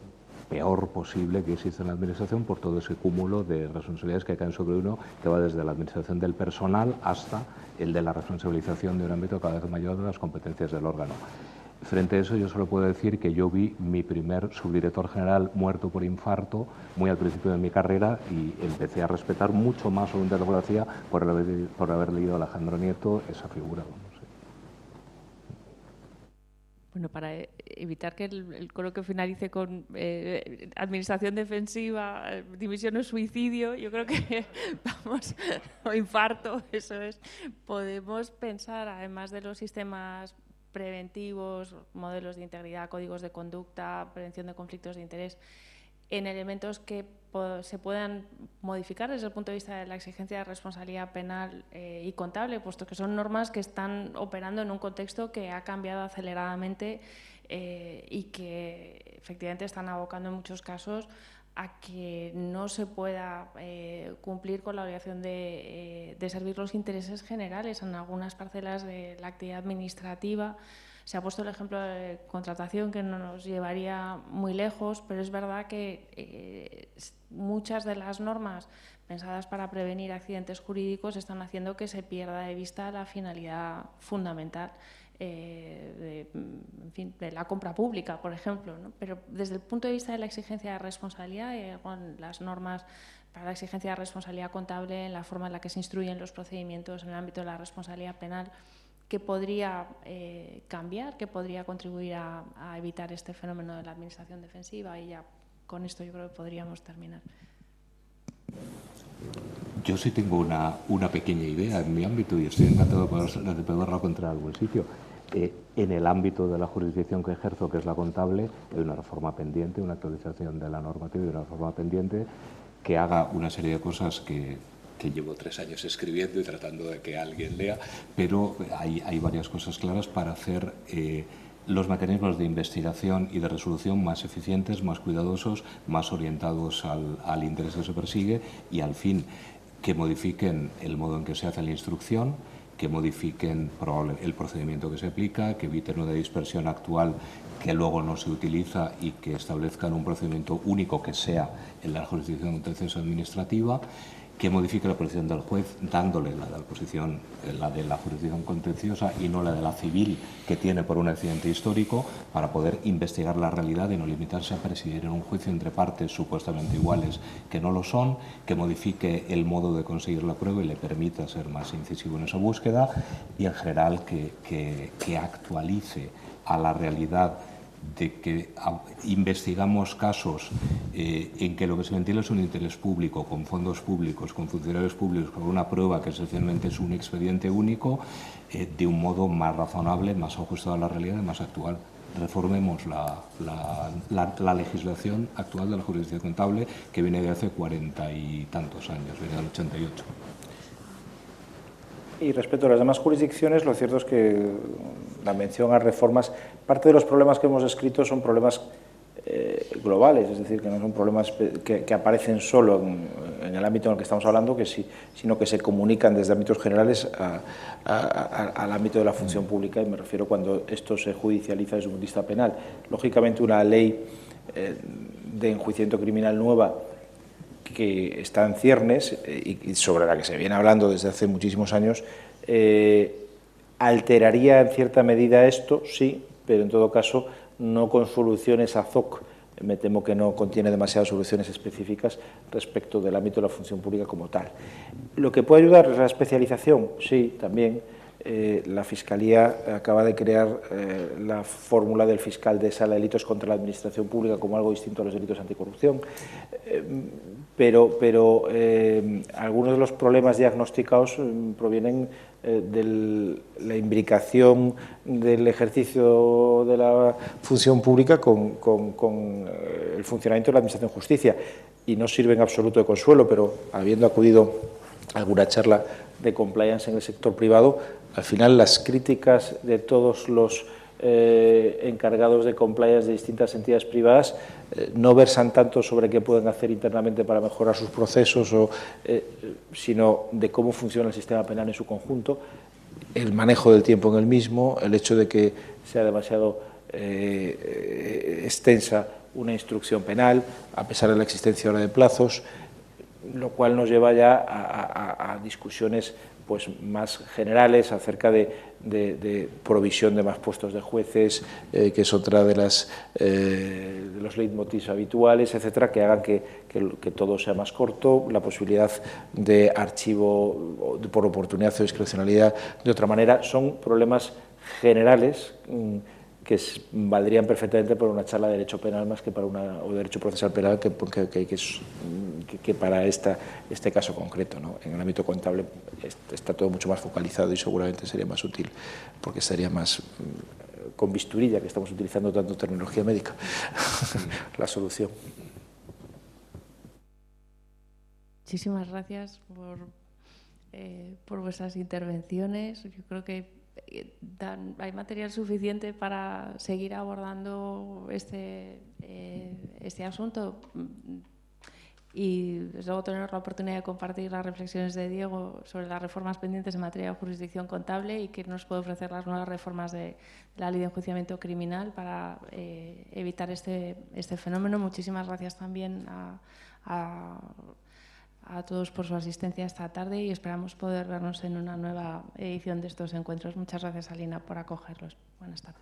peor posible que existe en la administración por todo ese cúmulo de responsabilidades que caen sobre uno, que va desde la administración del personal hasta el de la responsabilización de un ámbito cada vez mayor de las competencias del órgano. Frente a eso, yo solo puedo decir que yo vi mi primer subdirector general muerto por infarto muy al principio de mi carrera y empecé a respetar mucho más su interpretación por haber leído a Alejandro Nieto esa figura. Bueno, para evitar que el coloquio finalice con administración defensiva, dimisión o suicidio, yo creo que, vamos, o infarto, eso es, podemos pensar, además de los sistemas preventivos, modelos de integridad, códigos de conducta, prevención de conflictos de interés, en elementos que se puedan modificar desde el punto de vista de la exigencia de responsabilidad penal y contable, puesto que son normas que están operando en un contexto que ha cambiado aceleradamente y que efectivamente están abocando en muchos casos a que no se pueda cumplir con la obligación de servir los intereses generales en algunas parcelas de la actividad administrativa. Se ha puesto el ejemplo de contratación, que no nos llevaría muy lejos, pero es verdad que muchas de las normas pensadas para prevenir accidentes jurídicos están haciendo que se pierda de vista la finalidad fundamental de la compra pública, por ejemplo, ¿no? Pero desde el punto de vista de la exigencia de responsabilidad, con las normas para la exigencia de responsabilidad contable, en la forma en la que se instruyen los procedimientos en el ámbito de la responsabilidad penal, que podría cambiar, que podría contribuir a evitar este fenómeno de la administración defensiva, y ya con esto yo creo que podríamos terminar. Yo sí tengo una pequeña idea en mi ámbito y estoy encantado de poderla encontrar en algún sitio. En el ámbito de la jurisdicción que ejerzo, que es la contable, hay una reforma pendiente, una actualización de la normativa y una reforma pendiente que haga una serie de cosas que llevo 3 años escribiendo y tratando de que alguien lea, pero hay varias cosas claras para hacer los mecanismos de investigación y de resolución más eficientes, más cuidadosos, más orientados al interés que se persigue y al fin que modifiquen el modo en que se hace la instrucción, que modifiquen el procedimiento que se aplica, que eviten una dispersión actual que luego no se utiliza y que establezcan un procedimiento único que sea en la jurisdicción contenciosa administrativa, que modifique la posición del juez dándole la de la jurisdicción contenciosa y no la de la civil que tiene por un accidente histórico para poder investigar la realidad y no limitarse a presidir en un juicio entre partes supuestamente iguales que no lo son, que modifique el modo de conseguir la prueba y le permita ser más incisivo en esa búsqueda y en general que actualice a la realidad de que investigamos casos en que lo que se ventila es un interés público, con fondos públicos, con funcionarios públicos, con una prueba que esencialmente es un expediente único, de un modo más razonable, más ajustado a la realidad y más actual. Reformemos la legislación actual de la jurisdicción contable que viene de hace 40 y tantos años, viene del 88. Y respecto a las demás jurisdicciones, lo cierto es que la mención a reformas, parte de los problemas que hemos descrito son problemas globales, es decir, que no son problemas que aparecen solo en el ámbito en el que estamos hablando, sino que se comunican desde ámbitos generales al ámbito de la función pública, y me refiero cuando esto se judicializa desde un punto de vista penal. Lógicamente, una ley de enjuiciamiento criminal nueva que está en ciernes y sobre la que se viene hablando desde hace muchísimos años, alteraría en cierta medida esto, sí, pero en todo caso no con soluciones ad hoc. Me temo que no contiene demasiadas soluciones específicas respecto del ámbito de la función pública como tal. Lo que puede ayudar es la especialización, sí, también. La Fiscalía acaba de crear la fórmula del fiscal de sala de delitos contra la administración pública como algo distinto a los delitos anticorrupción, pero algunos de los problemas diagnosticados provienen de la imbricación del ejercicio de la función pública con el funcionamiento de la Administración de Justicia, y no sirve en absoluto de consuelo, pero habiendo acudido a alguna charla de compliance en el sector privado, al final las críticas de todos los encargados de compliance de distintas entidades privadas no versan tanto sobre qué pueden hacer internamente para mejorar sus procesos, sino de cómo funciona el sistema penal en su conjunto, el manejo del tiempo en el mismo, el hecho de que sea demasiado extensa una instrucción penal, a pesar de la existencia ahora de plazos, lo cual nos lleva ya a discusiones pues más generales acerca de provisión de más puestos de jueces, que es otra de los leitmotivs habituales, etcétera, que hagan que todo sea más corto, la posibilidad de archivo por oportunidad o discrecionalidad de otra manera. Son problemas generales que valdrían perfectamente por una charla de derecho penal más que para o derecho procesal penal que para este caso concreto, ¿no? En el ámbito contable está todo mucho más focalizado y seguramente sería más útil porque estaría más con bisturilla, que estamos utilizando tanto terminología médica, la solución. Muchísimas gracias por vuestras intervenciones. Yo creo que hay material suficiente para seguir abordando este asunto y desde luego tener la oportunidad de compartir las reflexiones de Diego sobre las reformas pendientes en materia de jurisdicción contable y que nos puede ofrecer las nuevas reformas de la ley de enjuiciamiento criminal para evitar este fenómeno. Muchísimas gracias también a todos por su asistencia esta tarde y esperamos poder vernos en una nueva edición de estos encuentros. Muchas gracias, Alina, por acogerlos. Buenas tardes.